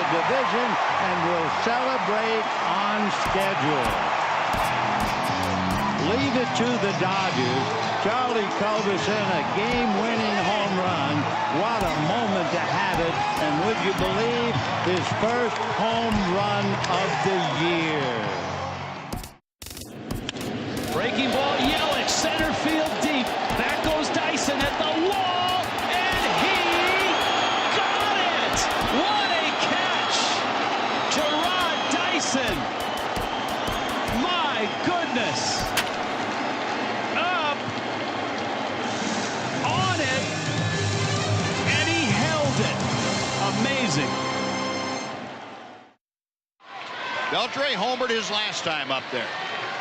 the division and will celebrate on schedule. Leave it to the Dodgers. Charlie Culberson, a game-winning home run. What a moment to have it. And would you believe his first home run of the year? Breaking ball, Yelich, center field deep. Back goes Dyson at the wall, and he got it! What a catch! Gerard Dyson! My goodness! Up, on it, and he held it. Amazing. Beltre homered his last time up there.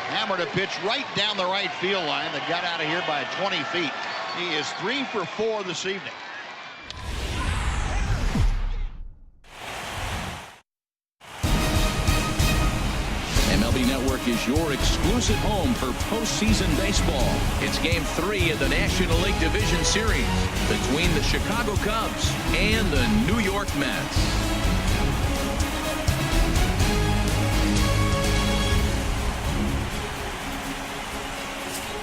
Hammered a pitch right down the right field line that got out of here by 20 feet. He is 3 for 4 this evening. MLB Network is your exclusive home for postseason baseball. It's Game 3 of the National League Division Series between the Chicago Cubs and the New York Mets.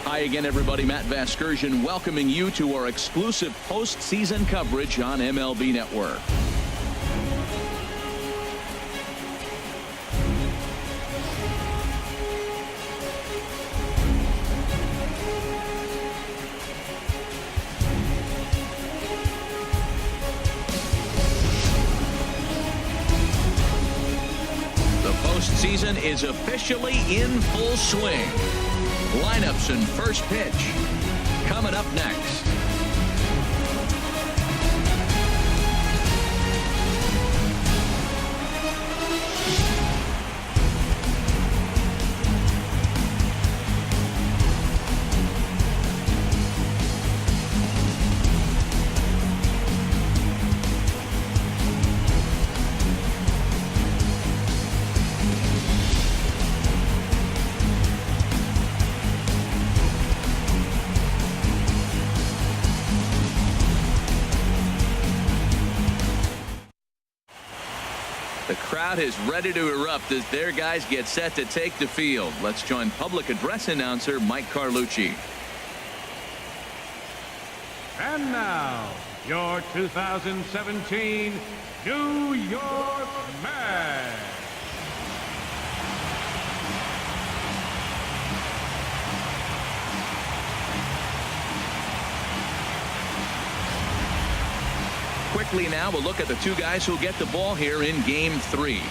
Hi again, everybody. Matt Vasgersian welcoming you to our exclusive postseason coverage on MLB Network. The postseason is officially in full swing. Lineups and first pitch coming up next. The crowd is ready to erupt as their guys get set to take the field. Let's join public address announcer Mike Carlucci. And now, your 2017 New York Mets. Quickly now, we'll look at the two guys who'll get the ball here in Game 3.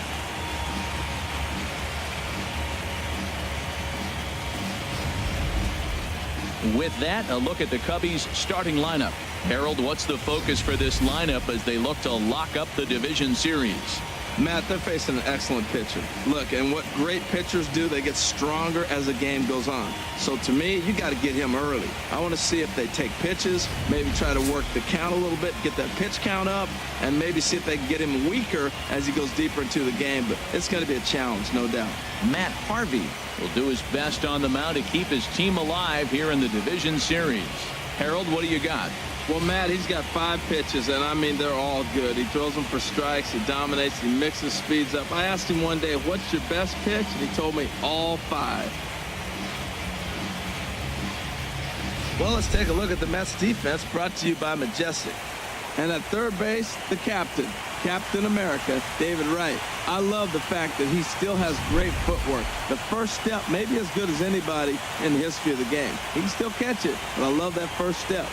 With that, a look at the Cubbies' starting lineup. Harold, what's the focus for this lineup as they look to lock up the division series? Matt, they're facing an excellent pitcher. Look, and what great pitchers do, they get stronger as the game goes on. So to me, you got to get him early. I want to see if they take pitches, maybe try to work the count a little bit, get that pitch count up, and maybe see if they can get him weaker as he goes deeper into the game. But it's going to be a challenge, no doubt. Matt Harvey will do his best on the mound to keep his team alive here in the division series. Harold, what do you got? Well, Matt, he's got 5 pitches, and I mean, they're all good. He throws them for strikes, he dominates, he mixes speeds up. I asked him one day, what's your best pitch? And he told me all 5. Well, let's take a look at the Mets defense, brought to you by Majestic. And at third base, the captain, Captain America, David Wright. I love the fact that he still has great footwork. The first step may be as good as anybody in the history of the game. He can still catch it, but I love that first step.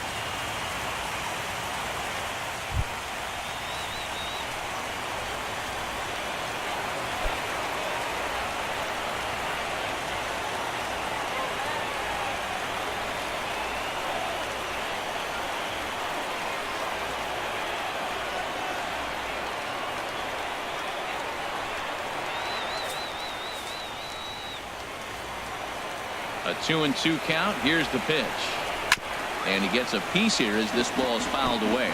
A 2-2 count. Here's the pitch. And he gets a piece here as this ball is fouled away.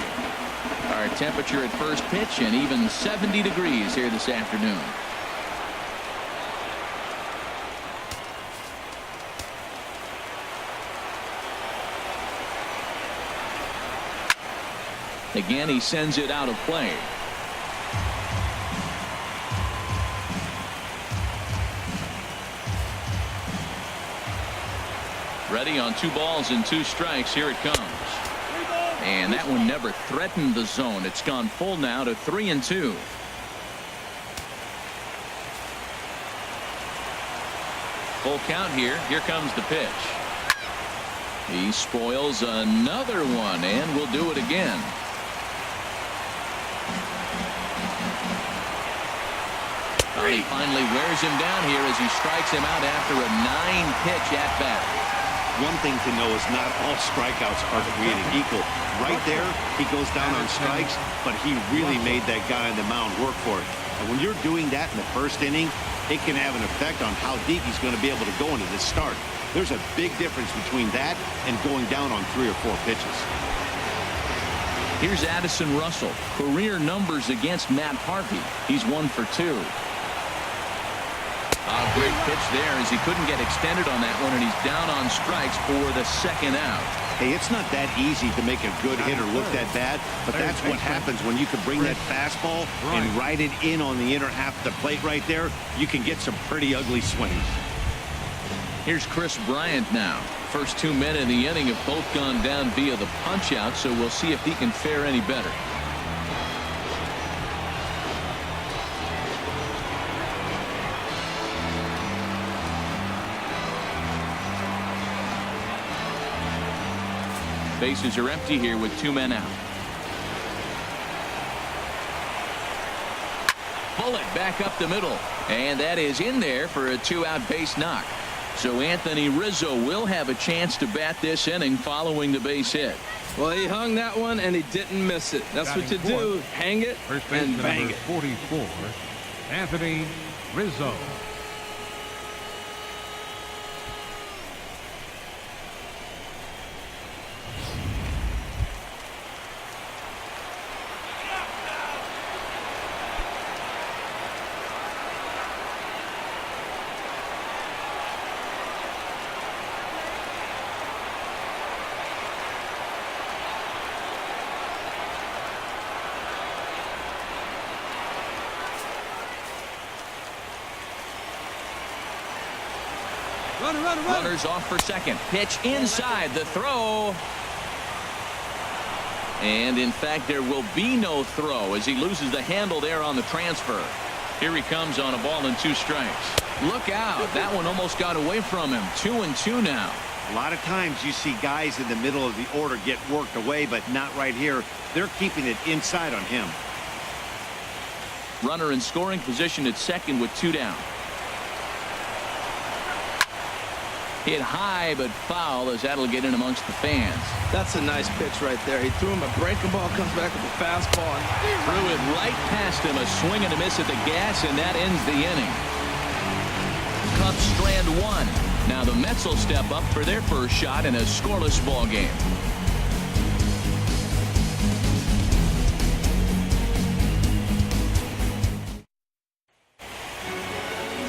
Our temperature at first pitch and even 70 degrees here this afternoon. Again, he sends it out of play. Ready on 2 balls and 2 strikes. Here it comes. And that one never threatened the zone. It's gone full now to 3-2. Full count here. Here comes the pitch. He spoils another one and will do it again. He finally wears him down here as he strikes him out after a 9-pitch at bat. One thing to know is not all strikeouts are created equal. Right there, he goes down on strikes, but he really made that guy on the mound work for it. And when you're doing that in the first inning, it can have an effect on how deep he's going to be able to go into this start. There's a big difference between that and going down on 3 or 4 pitches. Here's Addison Russell. Career numbers against Matt Harvey. He's 1 for 2. A great pitch there as he couldn't get extended on that one, and he's down on strikes for the 2nd out. Hey, it's not that easy to make a good hitter look that bad, but that's what happens when you can bring that fastball and ride it in on the inner half of the plate right there. You can get some pretty ugly swings. Here's Chris Bryant now. First 2 men in the inning have both gone down via the punch out, so we'll see if he can fare any better. Bases are empty here with 2 men out. Bullet back up the middle, and that is in there for a 2-out base knock. So Anthony Rizzo will have a chance to bat this inning following the base hit. Well, he hung that one and he didn't miss it. That's what you do. Hang it and bang it. 44, Anthony Rizzo. Runners off for second. Pitch inside. The throw. And in fact, there will be no throw as he loses the handle there on the transfer. Here he comes on a ball and 2 strikes. Look out. That one almost got away from him. 2-2 now. A lot of times you see guys in the middle of the order get worked away, but not right here. They're keeping it inside on him. Runner in scoring position at second with 2 down. Hit high but foul as that'll get in amongst the fans. That's a nice pitch right there. He threw him a breaking ball, comes back with a fastball. Threw it right past him. A swing and a miss at the gas, and that ends the inning. Cubs strand 1. Now the Mets will step up for their first shot in a scoreless ball game.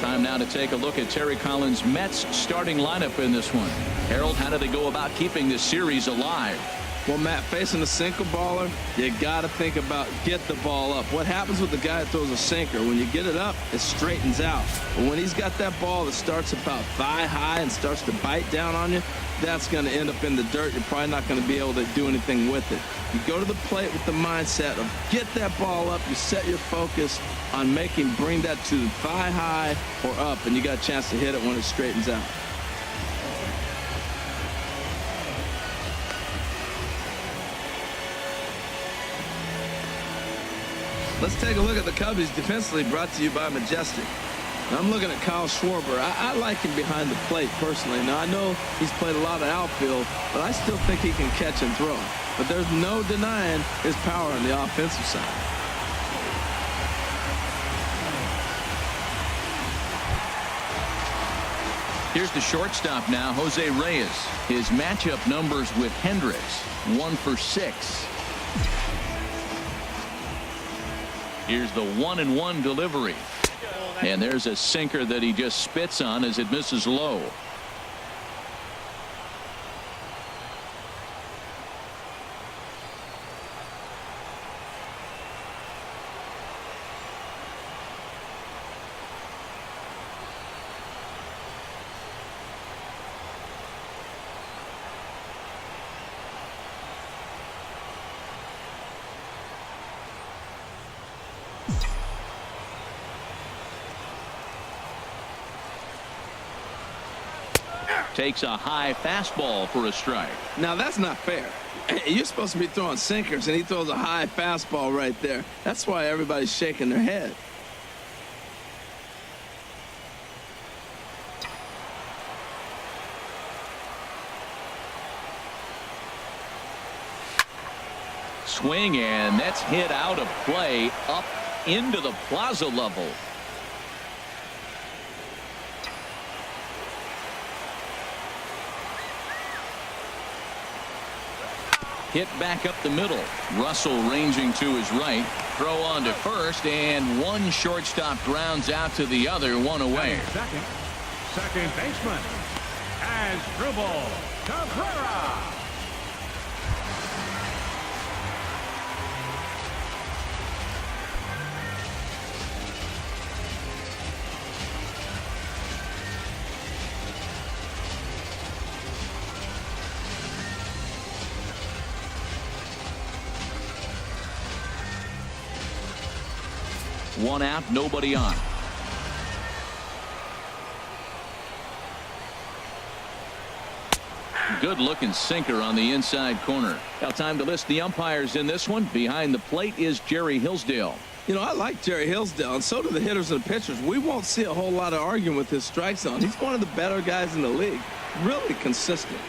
Time now to take a look at Terry Collins' Mets starting lineup in this one. Harold, how do they go about keeping this series alive? Well, Matt, facing a sinker baller, you got to think about get the ball up. What happens with the guy that throws a sinker? When you get it up, it straightens out. But when he's got that ball that starts about thigh high and starts to bite down on you, that's going to end up in the dirt. You're probably not going to be able to do anything with it. You go to the plate with the mindset of get that ball up. You set your focus on bring that to the thigh high or up, and you got a chance to hit it when it straightens out. Let's take a look at the Cubbies defensively, brought to you by Majestic. Now, I'm looking at Kyle Schwarber. I like him behind the plate personally. Now, I know he's played a lot of outfield, but I still think he can catch and throw. But there's no denying his power on the offensive side. Here's the shortstop now, Jose Reyes. His matchup numbers with Hendricks, 1 for 6. Here's the 1-1 delivery. And there's a sinker that he just spits on as it misses low. Takes a high fastball for a strike. Now, that's not fair. You're supposed to be throwing sinkers, and he throws a high fastball right there. That's why everybody's shaking their head. Swing, and that's hit out of play up into the plaza level. Hit back up the middle. Russell ranging to his right. Throw on to first, and one shortstop grounds out to the other, one away. Second baseman, Asdrubal Cabrera. One out, nobody on. Good looking sinker on the inside corner. Now time to list the umpires in this one. Behind the plate is Jerry Hillsdale. You know, I like Jerry Hillsdale, and so do the hitters and the pitchers. We won't see a whole lot of arguing with his strike zone. He's one of the better guys in the league. Really consistent.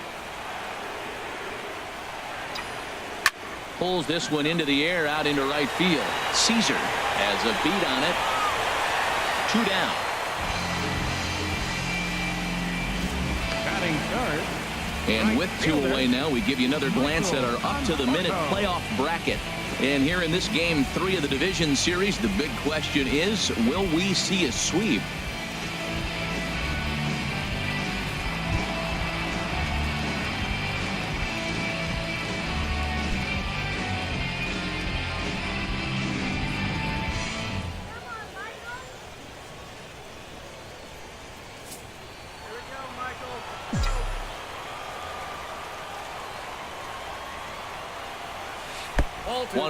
Pulls this one into the air out into right field. Caesar has a beat on it. 2 down. Batting third. And with 2 away now, we give you another glance at our up-to-the-minute playoff bracket. And here in this Game 3 of the Division Series, the big question is, will we see a sweep?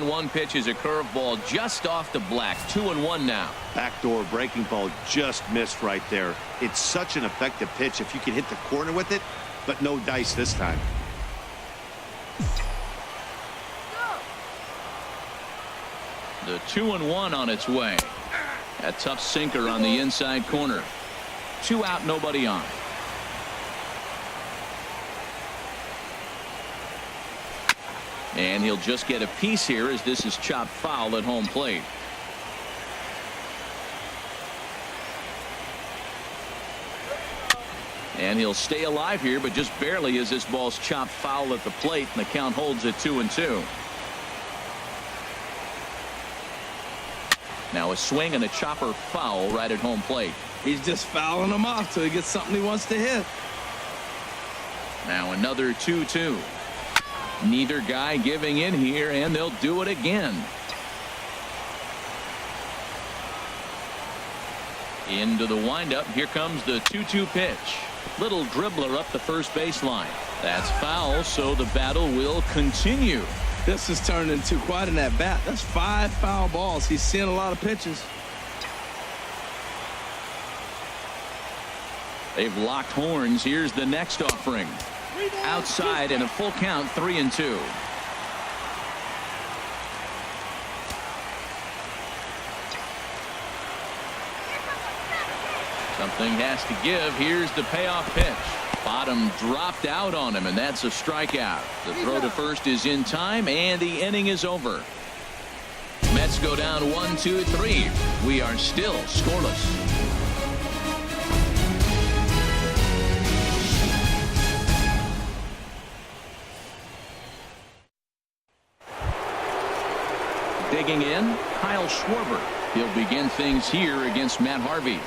One pitch is a curveball just off the black. 2-1 now. Backdoor breaking ball just missed right there. It's such an effective pitch if you can hit the corner with it, but no dice this time. The 2-1 on its way. A tough sinker on the inside corner. 2 out, nobody on. And he'll just get a piece here as this is chopped foul at home plate. And he'll stay alive here, but just barely as this ball's chopped foul at the plate, and the count holds at 2-2. Now a swing and a chopper foul right at home plate. He's just fouling them off till he gets something he wants to hit. Now another 2-2. Neither guy giving in here, and they'll do it again. Into the windup. Here comes the 2-2 pitch. Little dribbler up the first baseline. That's foul, so the battle will continue. This has turned into quite an at-bat. That's 5 foul balls. He's seeing a lot of pitches. They've locked horns. Here's the next offering. Outside and a full count, 3-2. Something has to give. Here's the payoff pitch. Bottom dropped out on him, and that's a strikeout. The throw to first is in time, and the inning is over. Mets go down 1-2-3. We are still scoreless. Digging in, Kyle Schwarber. He'll begin things here against Matt Harvey.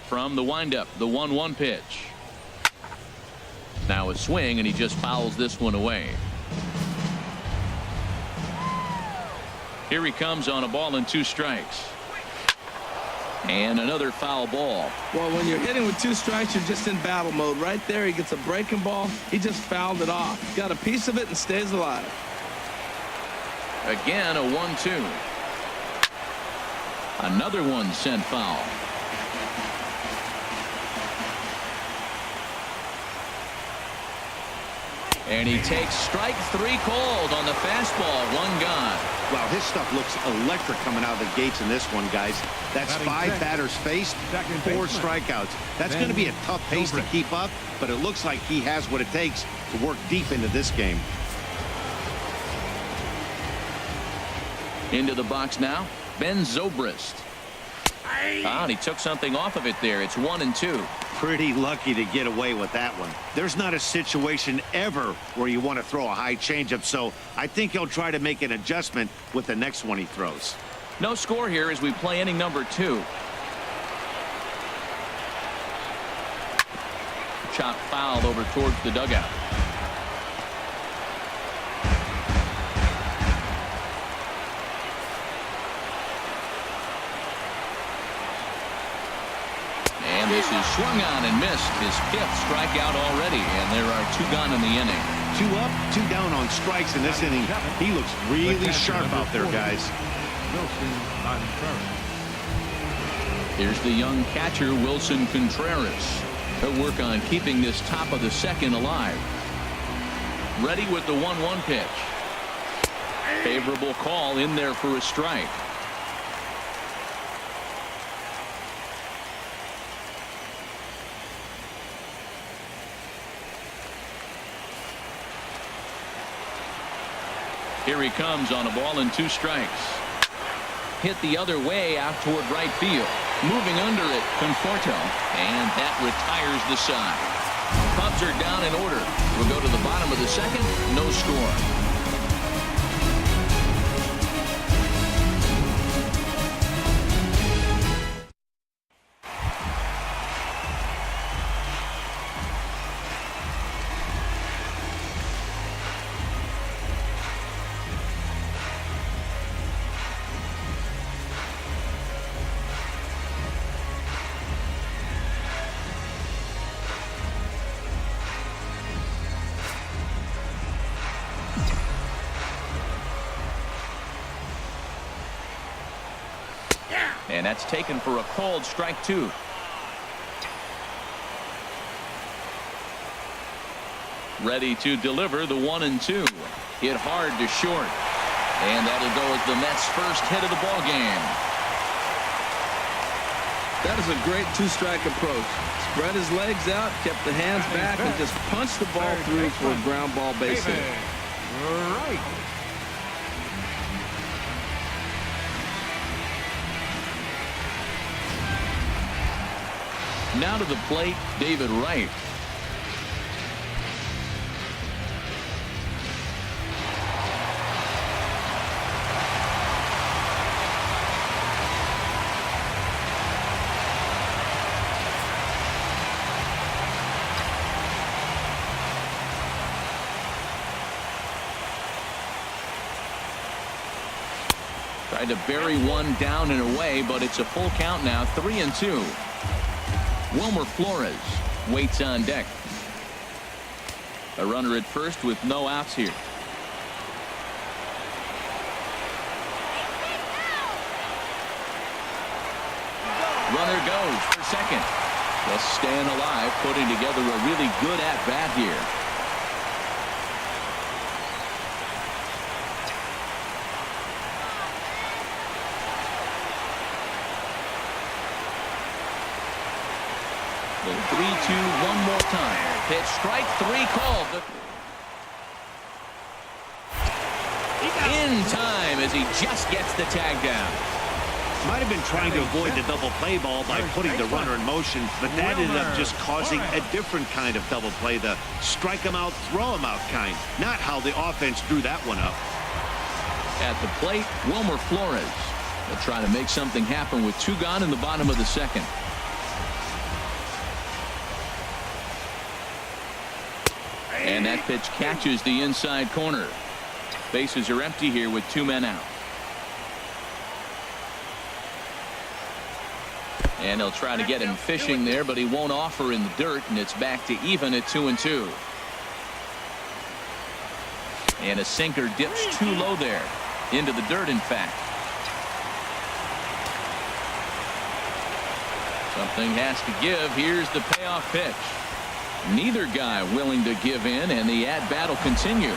From the windup, the 1-1 pitch. Now a swing, and he just fouls this one away. Here he comes on a ball and 2 strikes. And another foul ball. Well, when you're hitting with 2 strikes, you're just in battle mode. Right there, he gets a breaking ball. He just fouled it off. Got a piece of it and stays alive. Again, a 1-2. Another one sent foul. And he takes strike 3 called on the fastball. 1 gone. Wow, his stuff looks electric coming out of the gates in this one, guys. That's 5 batters faced, 4 strikeouts. That's going to be a tough pace to keep up, but it looks like he has what it takes to work deep into this game. Into the box now, Ben Zobrist. And he took something off of it there. It's 1-2. Pretty lucky to get away with that one. There's not a situation ever where you want to throw a high changeup, so I think he'll try to make an adjustment with the next one he throws. No score here as we play inning number 2. Chop fouled over towards the dugout. And this is swung on and missed. His 5th strikeout already, and there are 2 gone in the inning. 2 up, 2 down on strikes in this inning. He looks really sharp out there, guys. Here's the young catcher, Wilson Contreras. He'll work on keeping this top of the 2nd alive. Ready with the 1-1 pitch. Favorable call in there for a strike. Here he comes on a ball and 2 strikes. Hit the other way out toward right field. Moving under it, Conforto. And that retires the side. Cubs are down in order. We'll go to the bottom of the 2nd. No score. And that's taken for a called strike 2. Ready to deliver the 1-2. Hit hard to short. And that'll go as the Mets' first hit of the ball game. That is a great 2-strike approach. Spread his legs out, kept the hands back, and just punched the ball through for a ground ball base hit. Right. Now to the plate, David Wright. Tried to bury one down and away, but it's a full count now, 3-2. Wilmer Flores waits on deck. A runner at first with no outs here. Runner goes for second. Just staying alive, putting together a really good at-bat here. The 3-2 one more time. Pitch strike 3 called. In time as he just gets the tag down. Might have been trying to avoid the double play ball by putting the runner in motion, but that ended up just causing a different kind of double play, the strike him out, throw him out kind. Not how the offense drew that one up. At the plate, Wilmer Flores will try to make something happen with 2 gone in the bottom of the 2nd. And that pitch catches the inside corner. Bases are empty here with 2 men out. And he'll try to get him fishing there, but he won't offer in the dirt, and it's back to even at 2-2. And a sinker dips too low there. Into the dirt, in fact. Something has to give. Here's the payoff pitch. Neither guy willing to give in, and the at-bat will continue.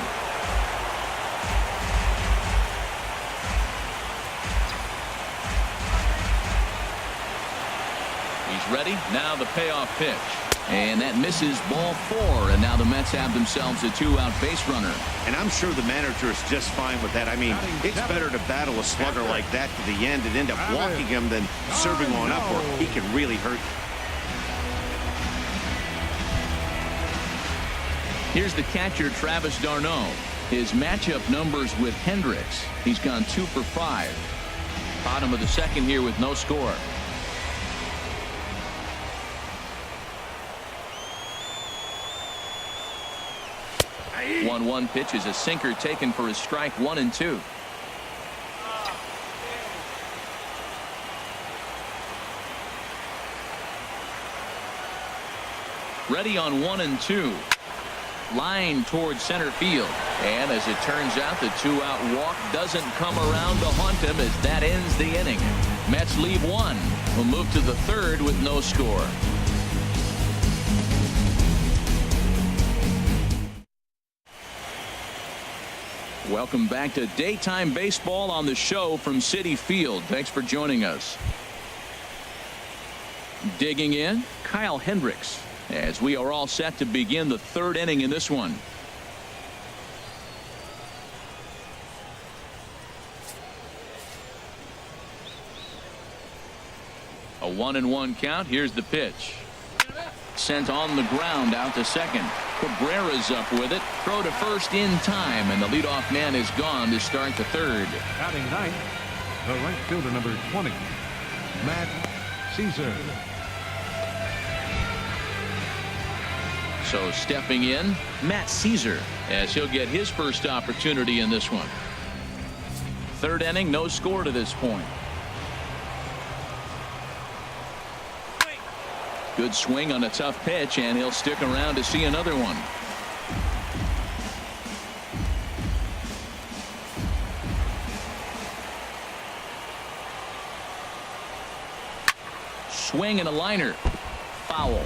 He's ready. Now the payoff pitch. And that misses, ball 4. And now the Mets have themselves a 2-out base runner. And I'm sure the manager is just fine with that. I mean, it's better to battle a slugger like that to the end and end up walking him than serving one up, or he can really hurt. Here's the catcher, Travis d'Arnaud. His matchup numbers with Hendricks. He's gone 2 for 5. Bottom of the second here with no score. 1-1 pitch is a sinker taken for a strike. 1-2. Ready on 1-2. Line towards center field. And as it turns out, the 2-out walk doesn't come around to haunt him as that ends the inning. Mets leave 1. We'll move to the 3rd with no score. Welcome back to daytime baseball on the show from Citi Field. Thanks for joining us. Digging in, Kyle Hendricks, as we are all set to begin the 3rd inning in this one. A 1-1 count. Here's the pitch. Sent on the ground out to second. Cabrera's up with it. Throw to first in time, and the leadoff man is gone to start the 3rd. Batting ninth, the right fielder, number 20, Matt Caesar. So stepping in, Matt Caesar, as he'll get his first opportunity in this one. 3rd inning, no score to this point. Good swing on a tough pitch, and he'll stick around to see another one. Swing and a liner. Foul.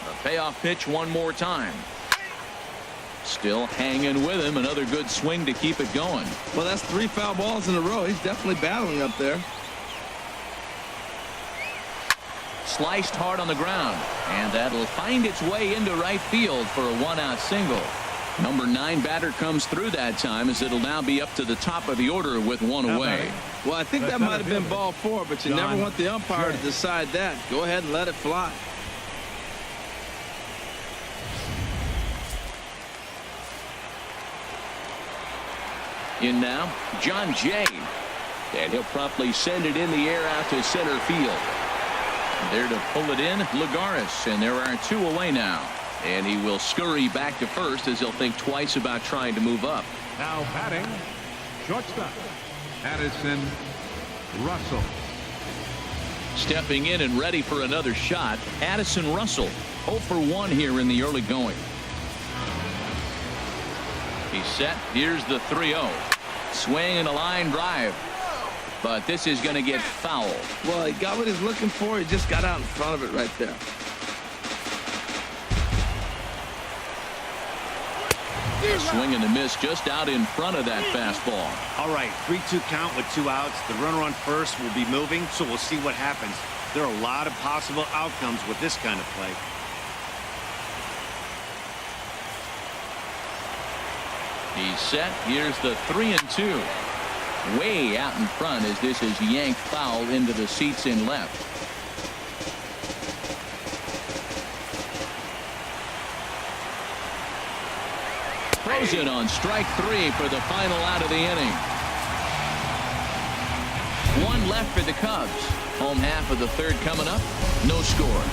A payoff pitch one more time. Still hanging with him. Another good swing to keep it going. Well, that's 3 foul balls in a row. He's definitely battling up there. Sliced hard on the ground, and that'll find its way into right field for a 1-out single. Number 9 batter comes through that time, as it'll now be up to the top of the order with 1 away. Well, I think that might have been ball 4, but you never want the umpire to decide that. Go ahead and let it fly. In now, John Jay. And he'll promptly send it in the air out to center field. There to pull it in, Lagares, and there are 2 away now. And he will scurry back to first as he'll think twice about trying to move up. Now batting, shortstop, Addison Russell. Stepping in and ready for another shot, Addison Russell. 0 for 1 here in the early going. He's set. Here's the 3-0. Swing and a line drive. But this is going to get foul. Well, he got what he's looking for. He just got out in front of it right there. A swing and a miss just out in front of that fastball. All right, 3-2 count with 2 outs. The runner on first will be moving, so we'll see what happens. There are a lot of possible outcomes with this kind of play. He's set. Here's the 3-2. Way out in front as this is yanked foul into the seats in left. Throws it on strike 3 for the final out of the inning. 1 left for the Cubs. Home half of the 3rd coming up. No score.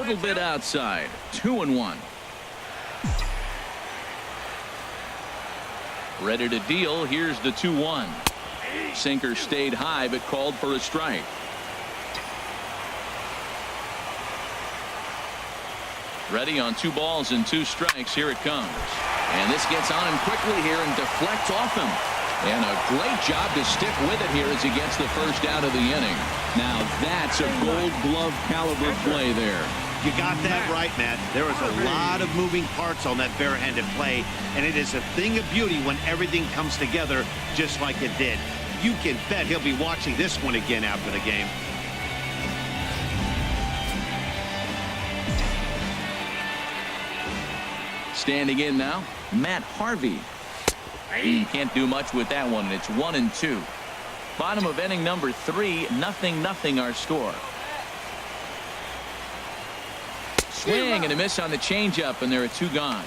little bit outside. 2-1. Ready to deal. Here's the 2-1. Sinker stayed high but called for a strike. Ready on 2 balls and 2 strikes. Here it comes. And this gets on him quickly here and deflects off him. And a great job to stick with it here as he gets the first out of the inning. Now that's a Gold Glove caliber play there. You got that right, Matt. There was a lot of moving parts on that barehanded play, and it is a thing of beauty when everything comes together just like it did. You can bet he'll be watching this one again after the game. Standing in now, Matt Harvey. Can't do much with that one. It's 1-2. Bottom of inning number 3, 0-0 our score. Swing and a miss on the changeup, and there are 2 gone.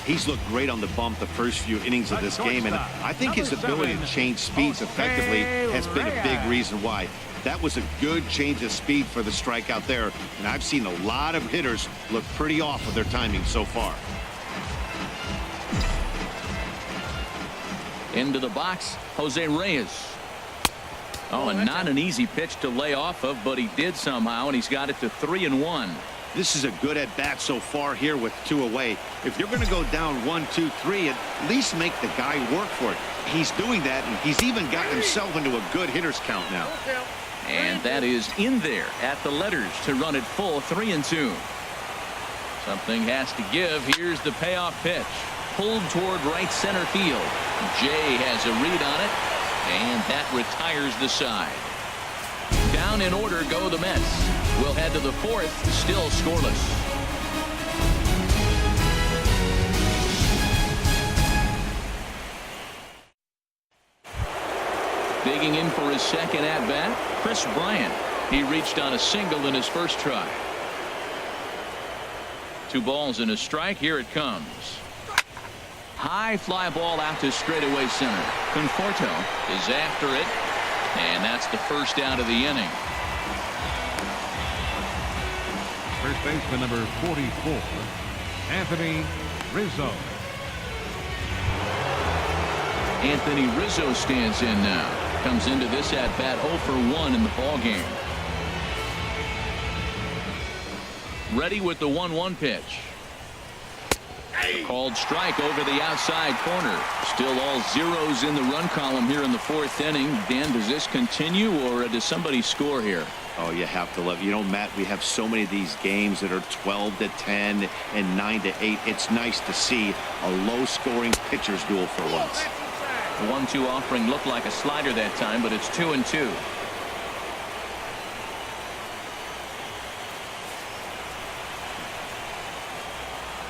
He's looked great on the bump the first few innings of this game, and I think his ability to change speeds effectively has been a big reason why. That was a good change of speed for the strikeout there, and I've seen a lot of hitters look pretty off with their timing so far. Into the box, Jose Reyes. Oh, and not an easy pitch to lay off of, but he did somehow, and he's got it to 3-1. This is a good at-bat so far here with 2 away. If you're going to go down 1-2-3, at least make the guy work for it. He's doing that, and he's even gotten himself into a good hitter's count now. And that is in there at the letters to run it full 3-2. Something has to give. Here's the payoff pitch. Pulled toward right center field. Jay has a read on it, and that retires the side. Down in order go the Mets. We'll head to the 4th, still scoreless. Digging in for his second at-bat, Chris Bryant. He reached on a single in his first try. 2 balls and a strike. Here it comes. High fly ball out to straightaway center. Conforto is after it, and that's the first out of the inning. First baseman number 44, Anthony Rizzo. Anthony Rizzo stands in now. Comes into this at bat 0 for 1 in the ball game. Ready with the 1-1 pitch. A called strike over the outside corner. Still all zeros in the run column here in the 4th inning. Dan, does this continue, or does somebody score here? Oh, you have to love. You know, Matt, we have so many of these games that are 12-10 and 9-8. It's nice to see a low-scoring pitcher's duel for once. The 1-2 offering looked like a slider that time, but it's 2-2.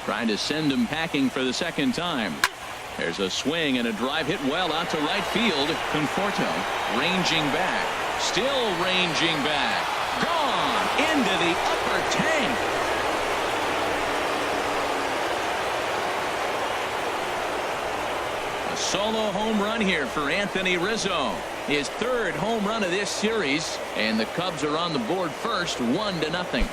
Trying to send him packing for the second time. There's a swing and a drive hit well out to right field. Conforto ranging back. Still ranging back. Gone into the upper tank. A solo home run here for Anthony Rizzo. His 3rd home run of this series, and the Cubs are on the board first, 1-0.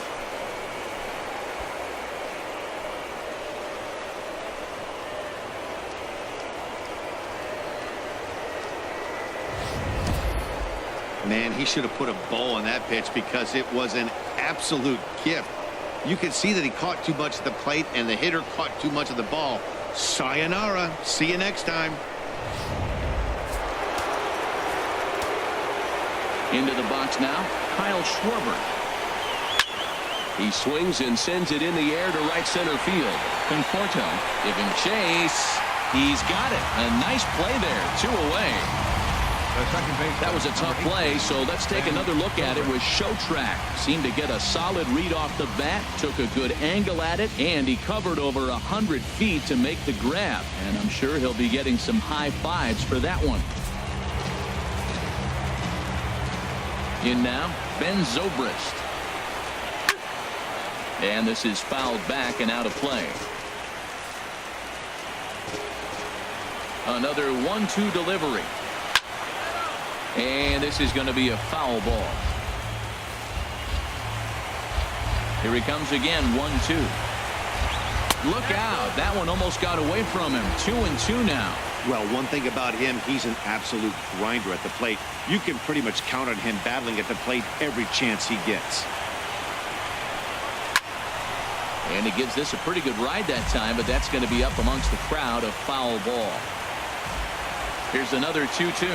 Man, he should have put a bow on that pitch because it was an absolute gift. You could see that he caught too much at the plate and the hitter caught too much of the ball. Sayonara. See you next time. Into the box now, Kyle Schwarber. He swings and sends it in the air to right center field. Conforto giving chase. He's got it. A nice play there. 2 away. That was a tough play, so let's take another look at it with Showtrack. Seemed to get a solid read off the bat, took a good angle at it, and he covered over 100 feet to make the grab. And I'm sure he'll be getting some high fives for that one. In now, Ben Zobrist. And this is fouled back and out of play. Another 1-2 delivery. And this is going to be a foul ball. Here he comes again, 1-2. Look out. That one almost got away from him. 2-2 now. Well, one thing about him, he's an absolute grinder at the plate. You can pretty much count on him battling at the plate every chance he gets. And he gives this a pretty good ride that time, but that's going to be up amongst the crowd. A foul ball. Here's another 2-2.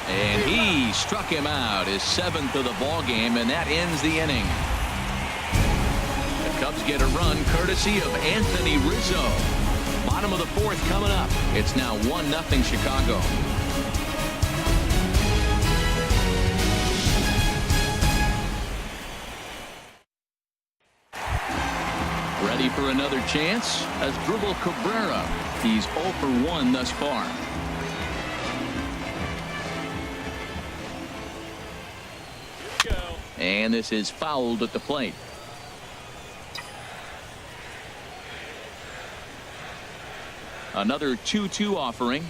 And he struck him out, his 7th of the ball game, and that ends the inning. The Cubs get a run courtesy of Anthony Rizzo. Bottom of the 4th coming up. It's now 1-0 Chicago. Ready for another chance as Dribble Cabrera. He's 0 for 1 thus far. And this is fouled at the plate. Another 2-2 offering.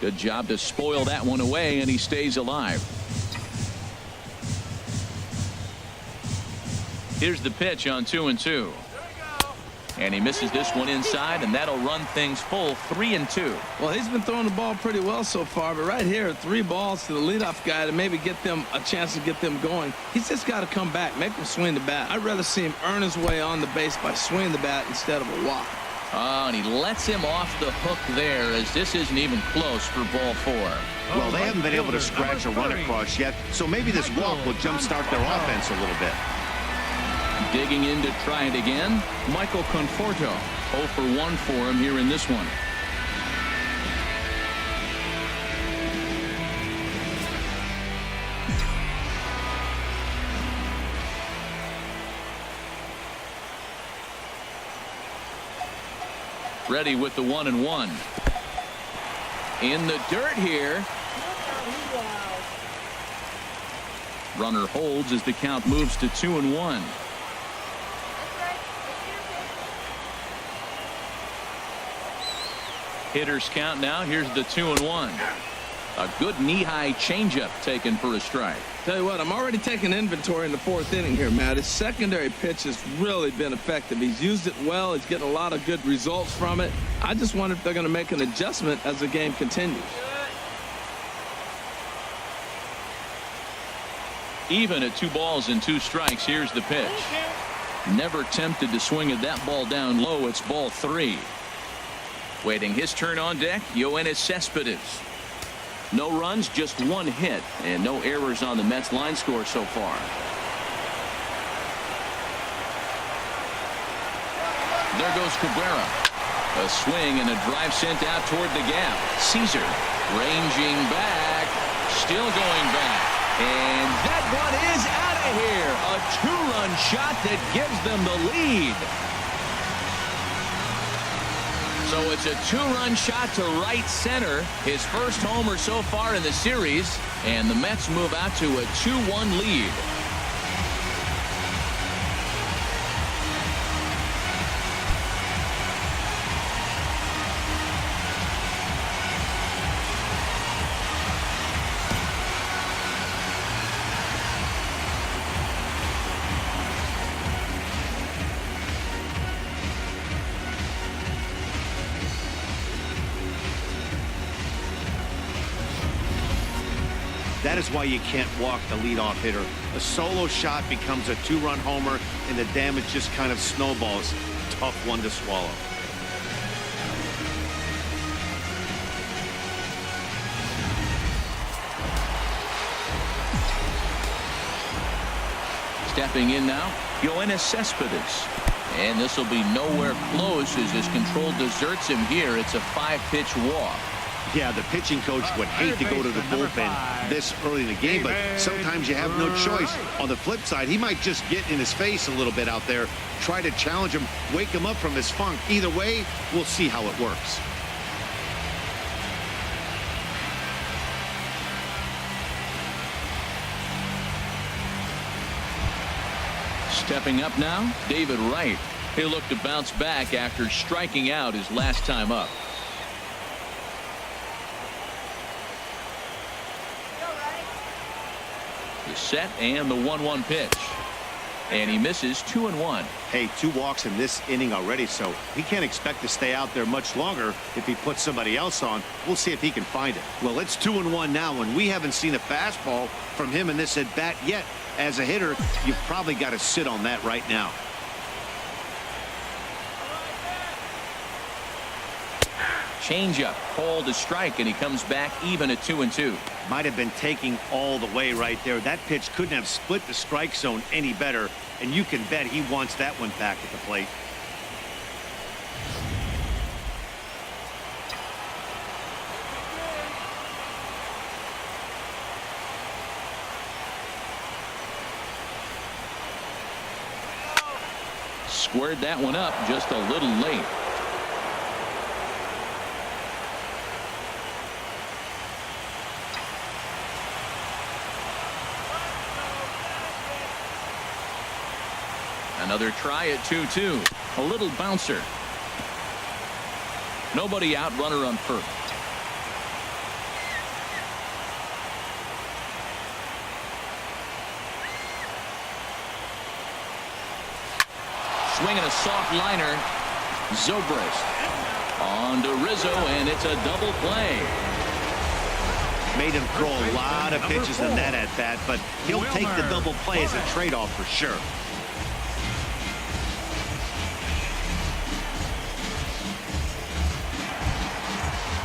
Good job to spoil that one away, and he stays alive. Here's the pitch on 2-2. And he misses this one inside, and that'll run things full 3-2. Well, he's been throwing the ball pretty well so far, but right here, 3 balls to the leadoff guy to maybe get them a chance to get them going. He's just got to come back, make him swing the bat. I'd rather see him earn his way on the base by swinging the bat instead of a walk. Oh, and he lets him off the hook there, as this isn't even close for ball 4. Well, they haven't been able to scratch a run across yet, so maybe this walk will jumpstart their offense a little bit. Digging in to try it again, Michael Conforto. 0 for 1 for him here in this one. Ready with the 1-1. In the dirt here. Runner holds as the count moves to 2-1. Hitters count now. Here's the 2-1. A good knee-high changeup taken for a strike. Tell you what, I'm already taking inventory in the 4th inning here, Matt. His secondary pitch has really been effective. He's used it well. He's getting a lot of good results from it. I just wonder if they're going to make an adjustment as the game continues. Even at 2 balls and 2 strikes, here's the pitch. Never tempted to swing at that ball down low. It's ball 3. Waiting his turn on deck, Yoenis Cespedes. No runs, just 1 hit, and no errors on the Mets line score so far. There goes Cabrera. A swing and a drive sent out toward the gap. Caesar ranging back, still going back. And that one is out of here. A 2-run shot that gives them the lead. So it's a 2-run shot to right center. His first homer so far in the series. And the Mets move out to a 2-1 lead. That is why you can't walk the leadoff hitter. A solo shot becomes a 2-run homer, and the damage just kind of snowballs. Tough one to swallow. Stepping in now, Yoenis Cespedes. And this will be nowhere close as his control deserts him here. It's a 5-pitch walk. Yeah, the pitching coach would hate to go to the bullpen this early in the game, but sometimes you have no choice. On the flip side, he might just get in his face a little bit out there, try to challenge him, wake him up from his funk. Either way, we'll see how it works. Stepping up now, David Wright. He'll look to bounce back after striking out his last time up. The set and the 1-1 pitch. And he misses 2-1. Hey, 2 walks in this inning already, so he can't expect to stay out there much longer if he puts somebody else on. We'll see if he can find it. Well, it's 2-1 now, and we haven't seen a fastball from him in this at bat yet. As a hitter, you've probably got to sit on that right now. Changeup called a strike, and he comes back even at 2-2. Might have been taking all the way right there. That pitch couldn't have split the strike zone any better, and you can bet he wants that one back at the plate. Squared that one up just a little late. Another try at 2-2. A little bouncer. Nobody out, runner on first. Swinging a soft liner. Zobrist on to Rizzo, and it's a double play. Made him throw a lot of pitches in that at bat, but he'll take the double play as a trade-off for sure.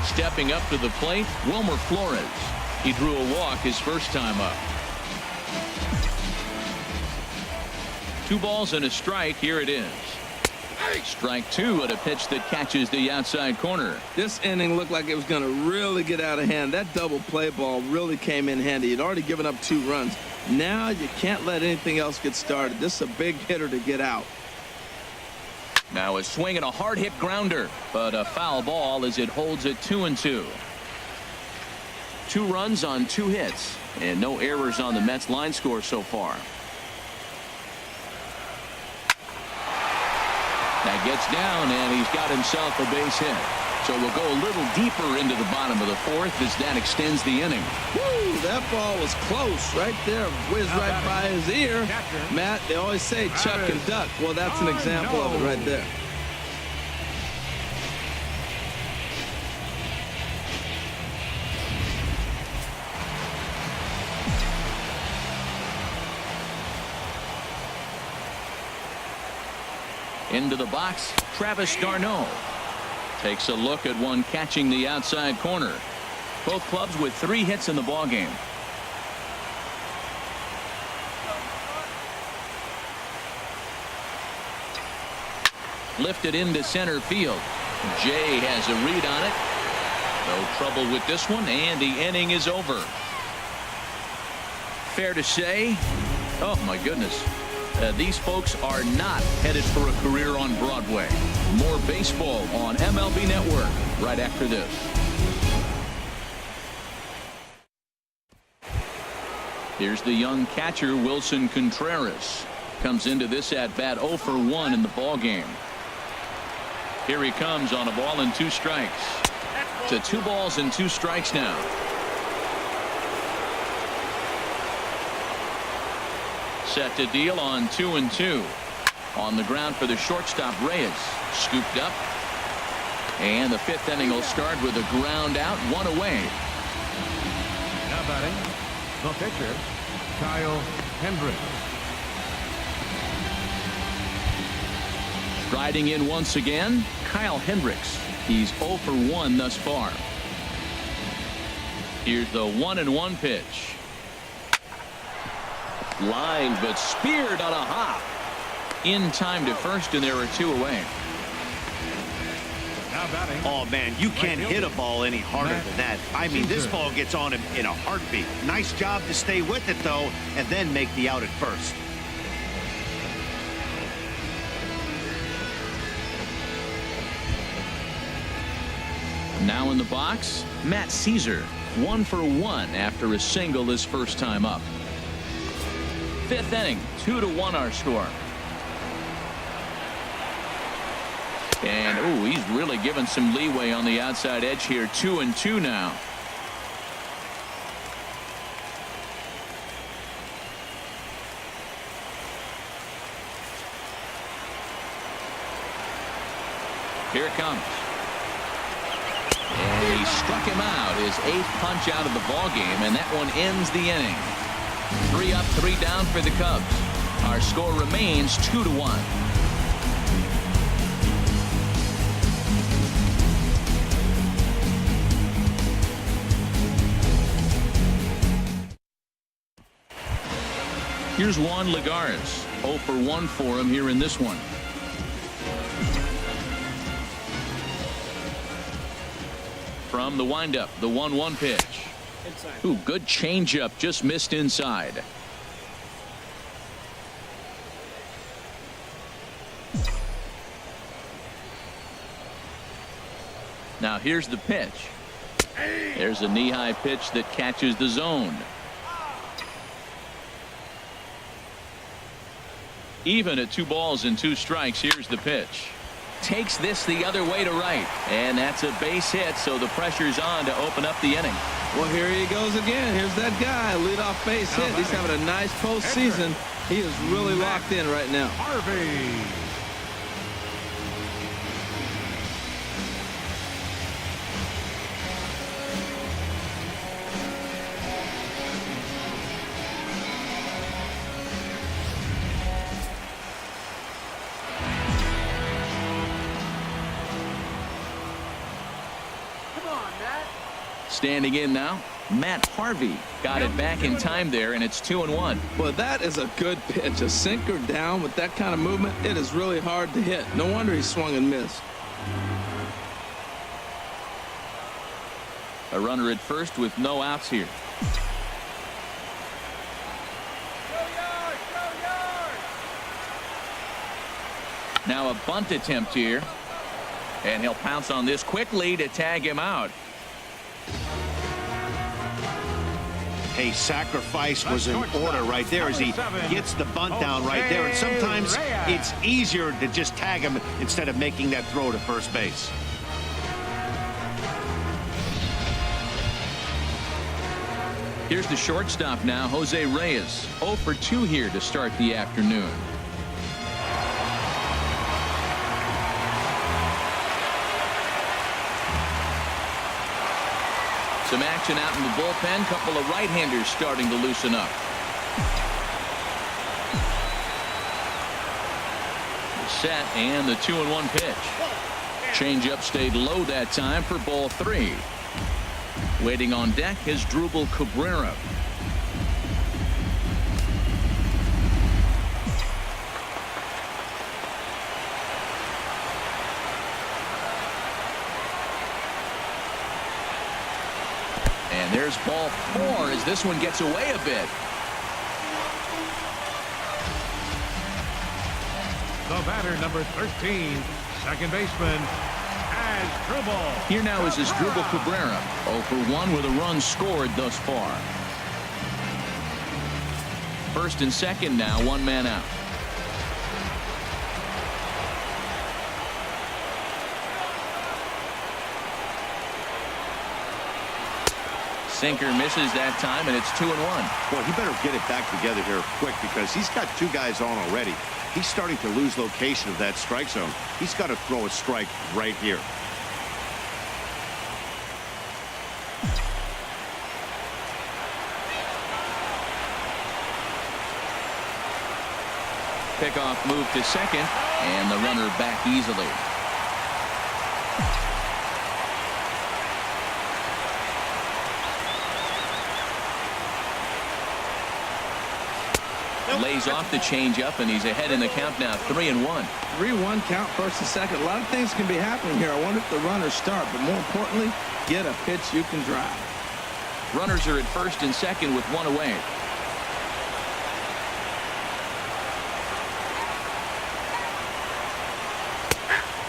Stepping up to the plate, Wilmer Flores. He drew a walk his first time up. 2 balls and a strike. Here it is. Strike 2 at a pitch that catches the outside corner. This inning looked like it was going to really get out of hand. That double play ball really came in handy. He'd already given up 2 runs. Now you can't let anything else get started. This is a big hitter to get out. Now a swing and a hard hit grounder, but a foul ball as it holds it 2-2. 2 runs on 2 hits, and no errors on the Mets line score so far. That gets down, and he's got himself a base hit. So we'll go a little deeper into the bottom of the 4th as that extends the inning. Woo, that ball was close right there. Whizzed right by his ear. Matt, they always say chuck and duck. Well, that's an example of it right there. Into the box, Travis d'Arnaud takes a look at one catching the outside corner. Both clubs with 3 hits in the ballgame. Lifted into center field. Jay has a read on it. No trouble with this one, and the inning is over. Fair to say, oh my goodness, these folks are not headed for a career on Broadway. More baseball on MLB Network right after this. Here's the young catcher Wilson Contreras. Comes into this at bat 0 for 1 in the ball game. Here he comes on a ball and 2 strikes. To 2 balls and 2 strikes now. Set to deal on 2-2. On the ground for the shortstop Reyes. Scooped up. And the 5th inning will start with a ground out, 1 away. Now batting, the pitcher, Kyle Hendricks. Striding in once again, Kyle Hendricks. He's 0 for 1 thus far. Here's the 1-1 pitch. Line, but speared on a hop. In time to first, and there are 2 away. Oh, man, you can't hit a ball any harder than that. I mean, this ball gets on him in a heartbeat. Nice job to stay with it, though, and then make the out at first. Now in the box, Matt Caesar. 1 for 1 after a single his first time up. 5th inning, 2-1 our score. And ooh, he's really given some leeway on the outside edge here. 2-2 now. Here it comes. And he struck him out, his 8th punch out of the ball game, and that one ends the inning. 3 up, 3 down for the Cubs. Our score remains 2-1. Here's Juan Lagares. 0 for 1 for him here in this one. From the windup, the 1-1 pitch. Ooh, good changeup, just missed inside. Now here's the pitch. There's a knee-high pitch that catches the zone. Even at 2 balls and 2 strikes. Here's the pitch. Takes this the other way to right, and that's a base hit, so the pressure's on to open up the inning. Well, here he goes again. Here's that guy, leadoff base hit. He's having a nice postseason. He is really locked in right now. Harvey. Standing in now, Matt Harvey got it back in time there, and it's 2-1. Well, that is a good pitch. A sinker down with that kind of movement, it is really hard to hit. No wonder he swung and missed. A runner at first with no outs here. Now a bunt attempt here, and he'll pounce on this quickly to tag him out. Hey, sacrifice was in order right there as he gets the bunt down right there. And sometimes it's easier to just tag him instead of making that throw to first base. Here's the shortstop now, Jose Reyes. 0 for 2 here to start the afternoon. Some action out in the bullpen. Couple of right-handers starting to loosen up. Set and the 2-1 pitch. Changeup stayed low that time for ball 3. Waiting on deck is Drupal Cabrera. And there's ball 4 as this one gets away a bit. The batter, number 13, second baseman, Asdrubal. Here now is Asdrubal Cabrera. 0 for 1 with a run scored thus far. First and second now, 1 man out. Sinker misses that time, and it's 2-1. Boy, he better get it back together here quick because he's got 2 guys on already. He's starting to lose location of that strike zone. He's got to throw a strike right here. Pickoff move to second, and the runner back easily. Lays off the changeup, and he's ahead in the count now, 3-1. 3-1 count, first and second. A lot of things can be happening here. I wonder if the runners start, but more importantly, get a pitch you can drive. Runners are at first and second with 1 away.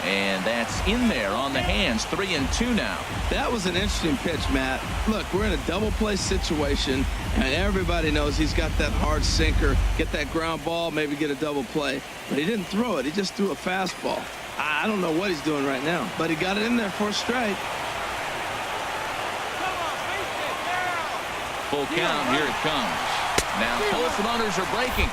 And that's in there on the hands. 3-2 now. That was an interesting pitch, Matt. Look, we're in a double play situation, and everybody knows he's got that hard sinker. Get that ground ball, maybe get a double play. But he didn't throw it. He just threw a fastball. I don't know what he's doing right now, but he got it in there for a strike. Full count. Here it comes. Now both runners are breaking.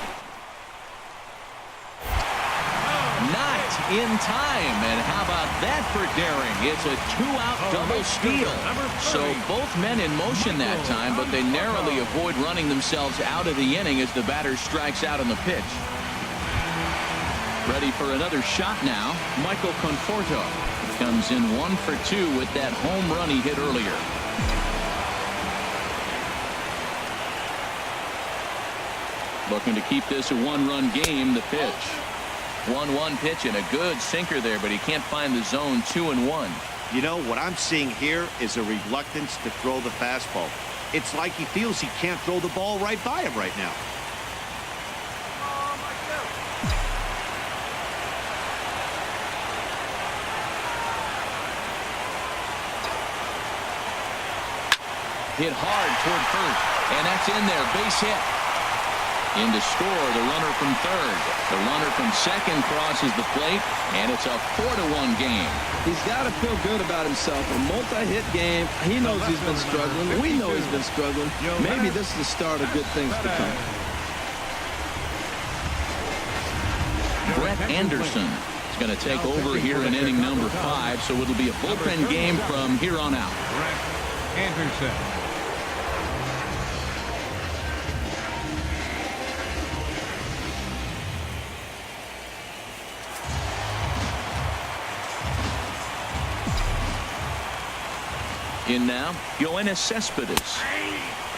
Not in time. And how about that for daring? It's a 2-out double steal. So both men in motion that time, but they narrowly avoid running themselves out of the inning as the batter strikes out on the pitch. Ready for another shot now. Michael Conforto comes in 1 for 2 with that home run he hit earlier. Looking to keep this a 1-run game. The pitch. 1-1 pitch and a good sinker there, but he can't find the zone. 2-1. You know, what I'm seeing here is a reluctance to throw the fastball. It's like he feels he can't throw the ball right by him right now. Hit hard toward first, and that's in there. Base hit. In to score, the runner from third. The runner from second crosses the plate, and it's a 4-1 game. He's got to feel good about himself. A multi-hit game. He knows he's been struggling. We know he's been struggling. Maybe this is the start of good things to come. Brett Anderson is going to take over here in inning number 5, so it'll be a bullpen game from here on out. Brett Anderson. In now, Yoenis Cespedes.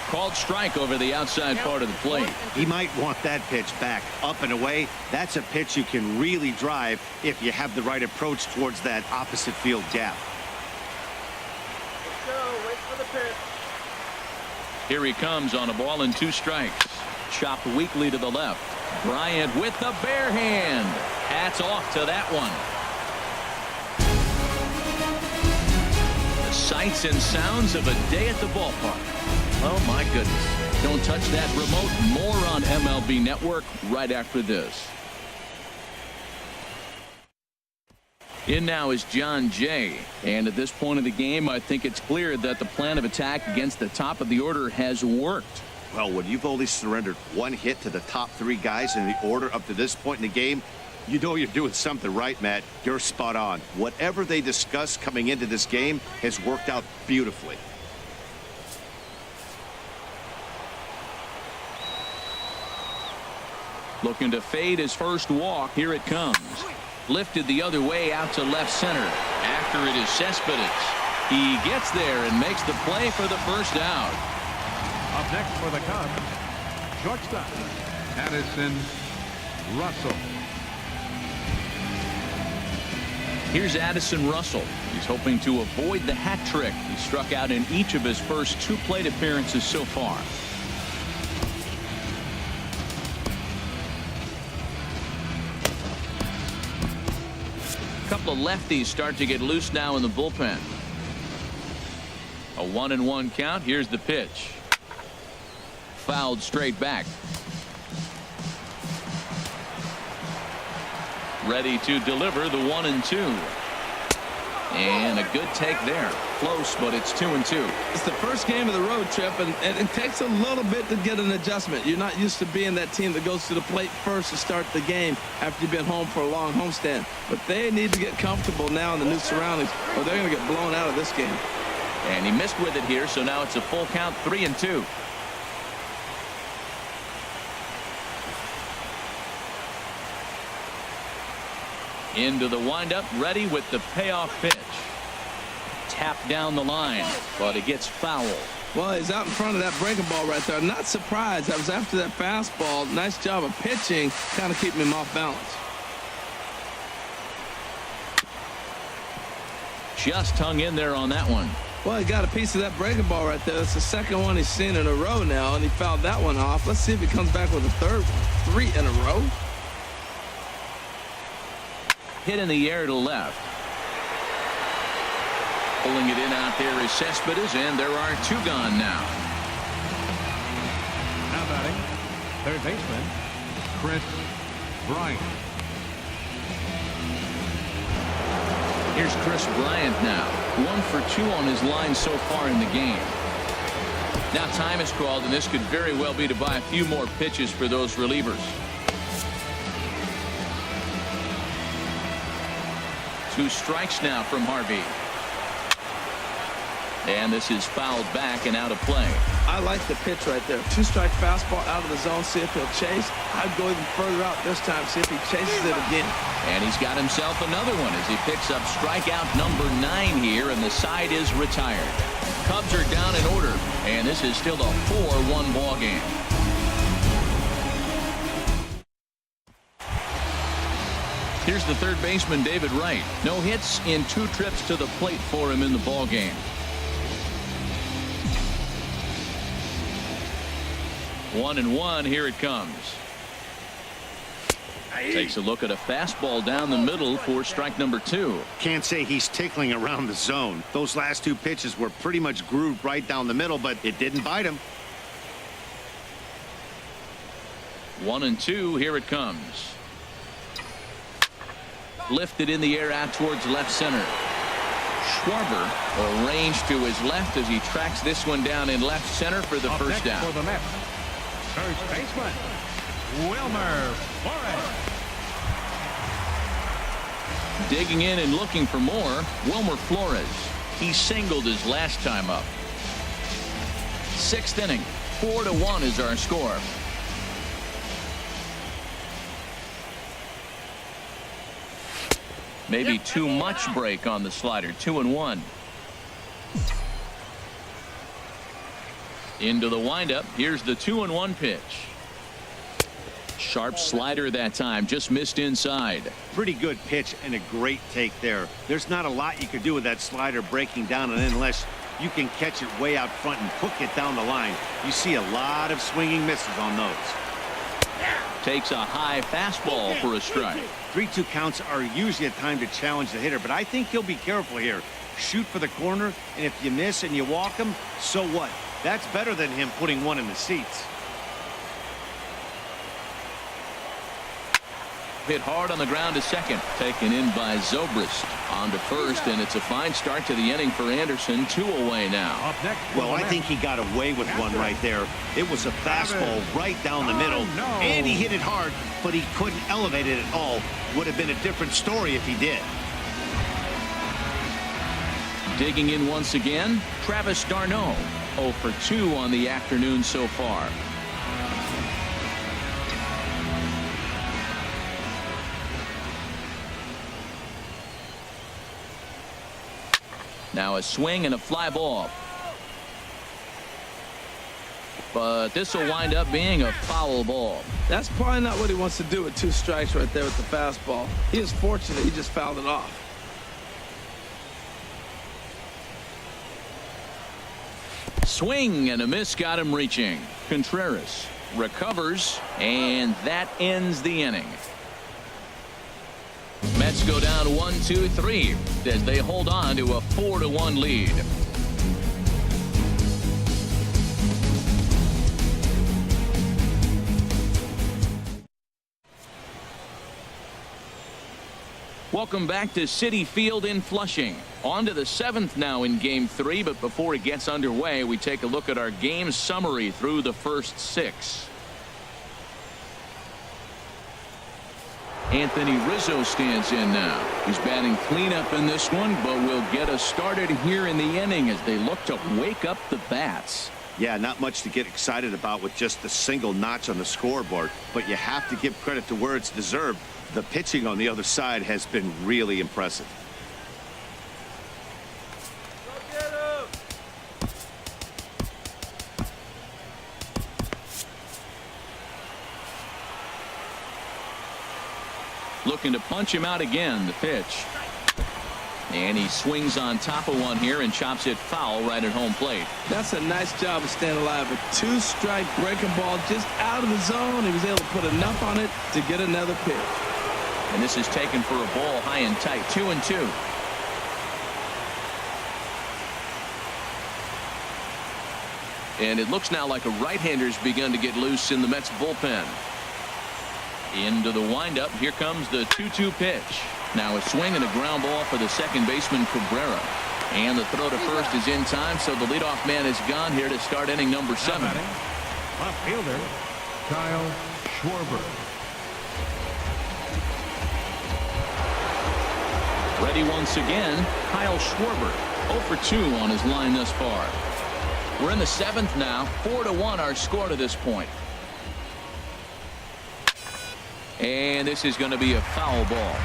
Called strike over the outside part of the plate. He might want that pitch back, up and away. That's a pitch you can really drive if you have the right approach towards that opposite field gap. Let's go. Wait for the pitch. Here he comes on a ball and 2 strikes. Chopped weakly to the left. Bryant with the bare hand. Hats off to that one. The sights and sounds of a day at the ballpark. Oh my goodness. Don't touch that remote. More on MLB Network right after this. In now is John Jay. And at this point of the game, I think it's clear that the plan of attack against the top of the order has worked. Well, when you've only surrendered 1 hit to the top 3 guys in the order up to this point in the game, you know you're doing something right, Matt. You're spot on. Whatever they discussed coming into this game has worked out beautifully. Looking to fade his first walk. Here it comes. Lifted the other way out to left center. After it is Cespedes. He gets there and makes the play for the first out. Up next for the Cubs, shortstop, Addison Russell. Here's Addison Russell. He's hoping to avoid the hat trick. He struck out in each of his first 2 plate appearances so far. A couple of lefties start to get loose now in the bullpen. A 1-1 count. Here's the pitch. Fouled straight back. Ready to deliver the 1-2. And a good take there. Close, but it's 2-2. It's the first game of the road trip, and it takes a little bit to get an adjustment. You're not used to being that team that goes to the plate first to start the game after you've been home for a long homestand. But they need to get comfortable now in the new surroundings, or they're going to get blown out of this game. And he missed with it here, so now it's a full count, 3-2. Into the windup, ready with the payoff pitch. Tapped down the line, but it gets foul. Well, he's out in front of that breaking ball right there. Not surprised. That was after that fastball. Nice job of pitching, kind of keeping him off balance. Just hung in there on that one. Well, he got a piece of that breaking ball right there. That's the second one he's seen in a row now, and he fouled that one off. Let's see if he comes back with a third one. 3 in a row. Hit in the air to left. Pulling it in out there is Cespedes, and there are 2 gone now. Now batting, third baseman, Chris Bryant. Here's Chris Bryant now. 1 for 2 on his line so far in the game. Now time is called, and this could very well be to buy a few more pitches for those relievers. 2 strikes now from Harvey. And this is fouled back and out of play. I like the pitch right there. 2-strike fastball out of the zone. See if he'll chase. I'd go even further out this time. See if he chases it again. And he's got himself another one as he picks up strikeout number 9 here, and the side is retired. Cubs are down in order, and this is still a 4-1 ball game. Here's the third baseman, David Wright. No hits in 2 trips to the plate for him in the ball game. 1-1, here it comes. Takes a look at a fastball down the middle for strike number 2. Can't say he's tickling around the zone. Those last 2 pitches were pretty much grooved right down the middle, but it didn't bite him. 1-2, here it comes. Lifted in the air out towards left center. Schwarber arranged to his left as he tracks this one down in left center for the first down. For the Mets, first baseman, Wilmer Flores. Digging in and looking for more, Wilmer Flores. He singled his last time up. 6th inning, 4-1 is our score. Maybe too much break on the slider. 2-1. Into the windup. Here's the 2-1 pitch. Sharp slider that time. Just missed inside. Pretty good pitch and a great take there. There's not a lot you could do with that slider breaking down, and unless you can catch it way out front and hook it down the line, you see a lot of swinging misses on those. Takes a high fastball for a strike. 3-2 counts are usually a time to challenge the hitter, but I think he'll be careful here. Shoot for the corner, and if you miss and you walk him, so what? That's better than him putting one in the seats. Hit hard on the ground to second. Taken in by Zobrist. On to first, and it's a fine start to the inning for Anderson. 2 away now. Up next, Well, I think he got away with one right there. It was a fastball right down the middle, and he hit it hard, but he couldn't elevate it at all. Would have been a different story if he did. Digging in once again, Travis d'Arnaud. 0 for 2 on the afternoon so far. Now a swing and a fly ball. But this will wind up being a foul ball. That's probably not what he wants to do with 2 strikes right there with the fastball. He is fortunate he just fouled it off. Swing and a miss got him reaching. Contreras recovers, and that ends the inning. Mets go down 1-2-3 as they hold on to a 4-1 lead. Welcome back to Citi Field in Flushing. On to the 7th now in Game 3, but before it gets underway, we take a look at our game summary through the first 6. Anthony Rizzo stands in now. He's batting cleanup in this one, but will get us started here in the inning as they look to wake up the bats. Yeah, not much to get excited about with just the single notch on the scoreboard, but you have to give credit to where it's deserved. The pitching on the other side has been really impressive. Looking to punch him out again. The pitch. And he swings on top of one here and chops it foul right at home plate. That's a nice job of staying alive. A 2-strike breaking ball just out of the zone. He was able to put enough on it to get another pitch. And this is taken for a ball high and tight. 2-2. And it looks now like a right-hander's begun to get loose in the Mets bullpen. Into the windup. Here comes the 2-2 pitch. Now a swing and a ground ball for the second baseman Cabrera. And the throw to first is in time, so the leadoff man is gone here to start inning number 7. Left fielder, Kyle Schwarber. Ready once again, Kyle Schwarber. 0 for 2 on his line thus far. We're in the 7th now. 4-1 our score to this point. And this is going to be a foul ball.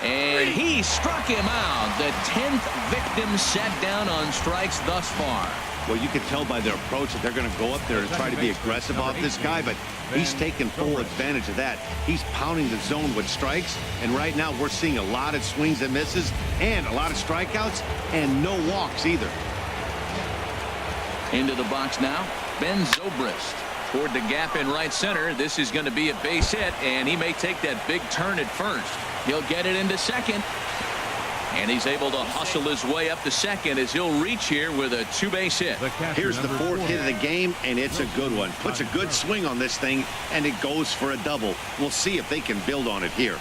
And he struck him out. The 10th victim set down on strikes thus far. Well, you can tell by their approach that they're going to go up there and try to be aggressive off this guy, but he's taking full advantage of that. He's pounding the zone with strikes, and right now we're seeing a lot of swings and misses and a lot of strikeouts and no walks either. Into the box now, Ben Zobrist. Toward the gap in right center. This is going to be a base hit, and he may take that big turn at first. He'll get it into second. And he's able to hustle his way up to second as he'll reach here with a 2-base hit. Here's the 4th hit of the game, and it's a good one. Puts a good swing on this thing, and it goes for a double. We'll see if they can build on it here.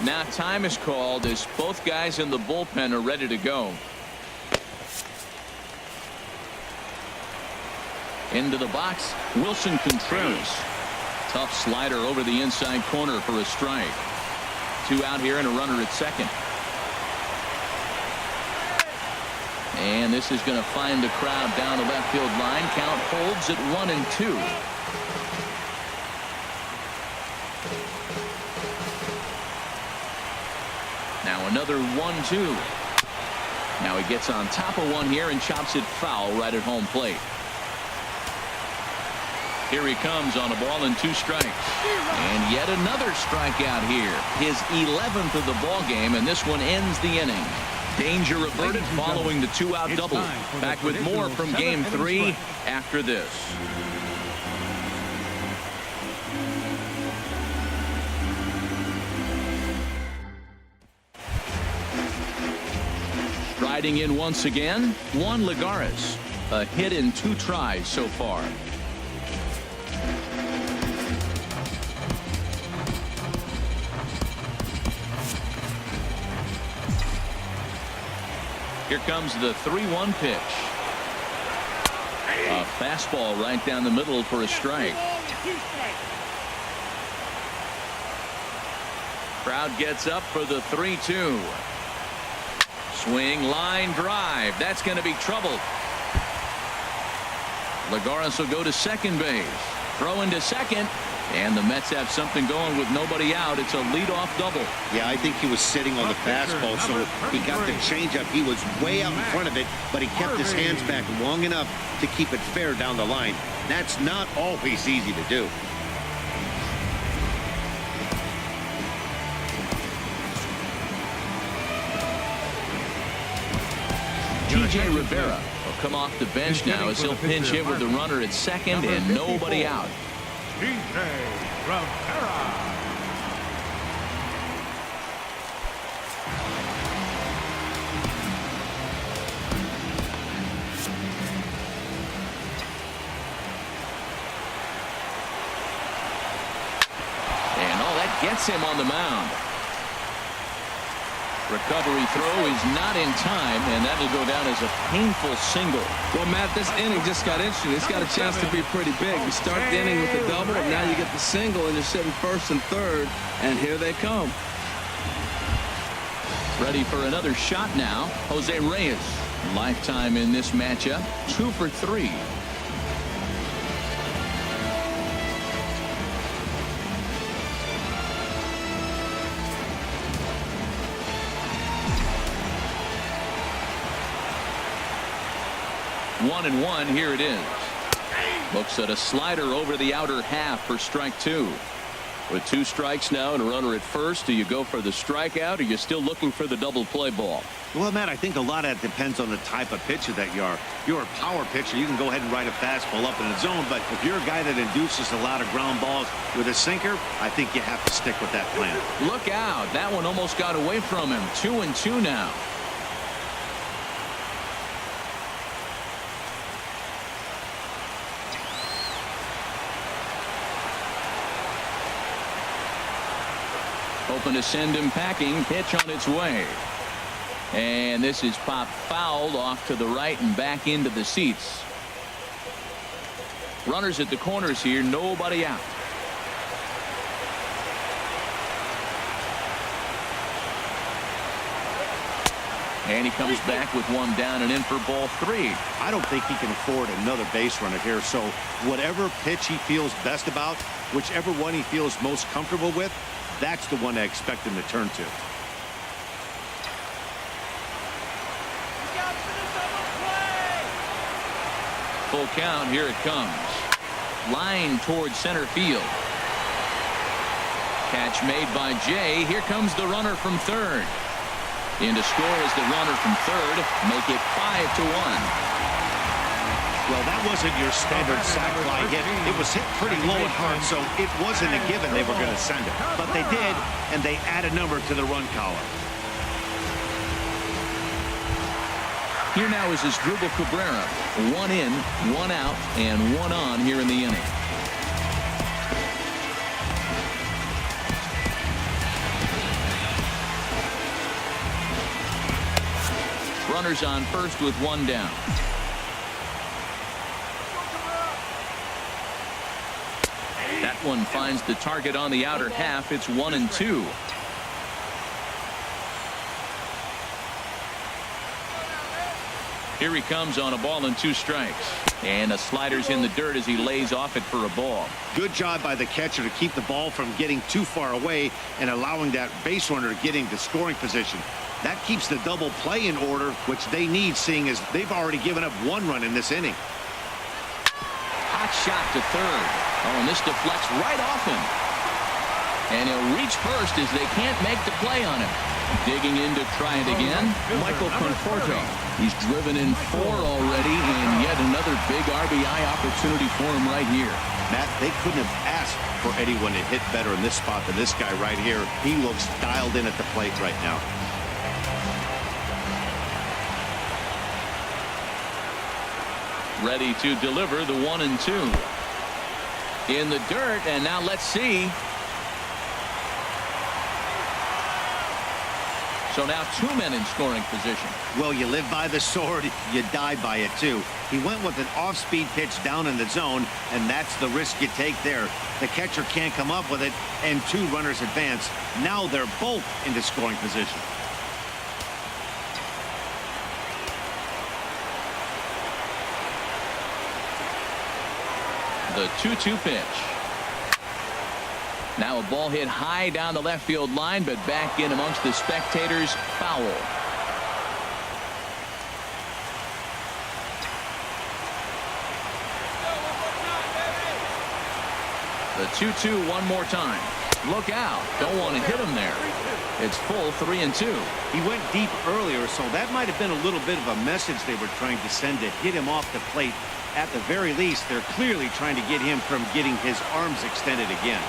Now time is called as both guys in the bullpen are ready to go. Into the box, Wilson Contreras. Tough slider over the inside corner for a strike. 2 out here and a runner at second. And this is going to find the crowd down the left field line. Count holds at 1-2. Now another 1-2. Now he gets on top of one here and chops it foul right at home plate. Here he comes on a ball and 2 strikes. And yet another strikeout here. His 11th of the ball game, and this one ends the inning. Danger averted following the 2-out double. Back with more from game 3 after this. Riding in once again, Juan Lagares. A hit in 2 tries so far. Here comes the 3-1 pitch. A fastball right down the middle for a strike. Crowd gets up for the 3-2. Swing, line drive. That's going to be trouble. Lagares will go to second base. Throw into second. And the Mets have something going with nobody out. It's a leadoff double. Yeah, I think he was sitting on the fastball, so he got the changeup. He was way out in front of it, but he kept his hands back long enough to keep it fair down the line. That's not always easy to do. T.J. Rivera will come off the bench now as he'll pinch hit with the runner at second and nobody out. T.J. Rivera. And all that gets him on the mound. Recovery throw is not in time, and that'll go down as a painful single. Well, Matt, this inning just got interesting. It's got a chance to be pretty big. You start the inning with the double, and now you get the single, and you're sitting first and third, and here they come. Ready for another shot now, Jose Reyes. Lifetime in this matchup, 2 for 3. One and one, here it is. Looks at a slider over the outer half for strike 2. With 2 strikes now and a runner at first, do you go for the strikeout, or are you still looking for the double play ball? Well, Matt, I think a lot of that depends on the type of pitcher that you are. If you're a power pitcher, you can go ahead and ride a fastball up in the zone, but if you're a guy that induces a lot of ground balls with a sinker, I think you have to stick with that plan. Look out. That one almost got away from him. 2-2 now. hoping to send him packing. Pitch on its way. And this is popped fouled off to the right and back into the seats. Runners at the corners here, nobody out. And he comes back with one down and in for ball 3. I don't think he can afford another base runner here. So whatever pitch he feels best about, whichever one he feels most comfortable with, that's the one I expect him to turn to. Full count. Here it comes. Line towards center field. Catch made by Jay. Here comes the runner from third. In to score is the runner from third. Make it 5-1. Well, that wasn't your standard sac fly hit. It was hit pretty low and hard, so it wasn't a given they were going to send it. But they did, and they add a number to the run column. Here now is Asdrubal Cabrera. 1 in, 1 out, and 1 on here in the inning. Runners on first with 1 down. That one finds the target on the outer half. It's 1-2. Here he comes on a ball and 2 strikes. And the slider's in the dirt as he lays off it for a ball. Good job by the catcher to keep the ball from getting too far away and allowing that base runner to get into scoring position. That keeps the double play in order, which they need, seeing as they've already given up 1 run in this inning. Hot shot to third. Oh, and this deflects right off him. And he'll reach first as they can't make the play on him. Digging in to try it again, Michael Conforto. He's driven in 4 already, and yet another big RBI opportunity for him right here. Matt, they couldn't have asked for anyone to hit better in this spot than this guy right here. He looks dialed in at the plate right now. Ready to deliver the 1-2. In the dirt, and now let's see. So now 2 men in scoring position. Well, you live by the sword, you die by it too. He went with an off-speed pitch down in the zone, and that's the risk you take there. The catcher can't come up with it, and 2 runners advance. Now they're both into scoring position. The 2-2 pitch. Now a ball hit high down the left field line, but back in amongst the spectators. Foul. The 2-2 one more time. Look out. Don't want to hit him there. It's full 3-2. He went deep earlier, so that might have been a little bit of a message they were trying to send to hit him off the plate. At the very least, they're clearly trying to get him from getting his arms extended again.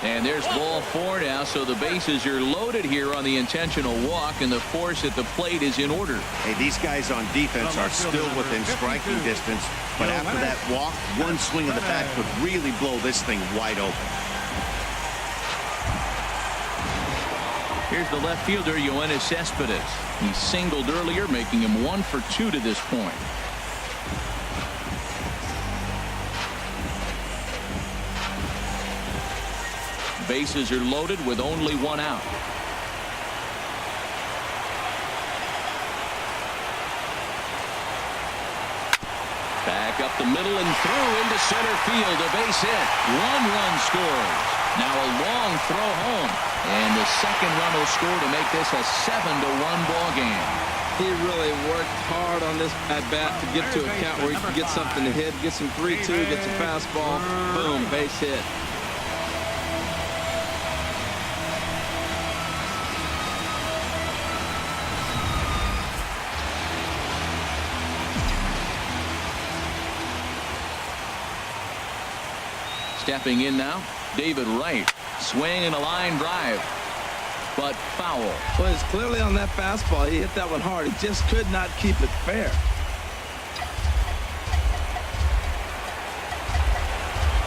And there's ball 4 now, so the bases are loaded here on the intentional walk, and the force at the plate is in order. Hey, these guys on defense are still within striking distance, but after that walk, one swing of the bat could really blow this thing wide open. Here's the left fielder, Yoenis Cespedes. He singled earlier, making him 1 for 2 to this point. Bases are loaded with only 1 out. Back up the middle and through into center field. A base hit. 1 run scores. Now a long throw home. And the second run will score to make this a 7-1 ball game. He really worked hard on this at-bat to get to a count where he can get something to hit, get some 3-2, get some fastball, boom, base hit. Stepping in now, David Wright. Swing and a line drive, but foul. Well, it's clearly on that fastball. He hit that one hard. He just could not keep it fair.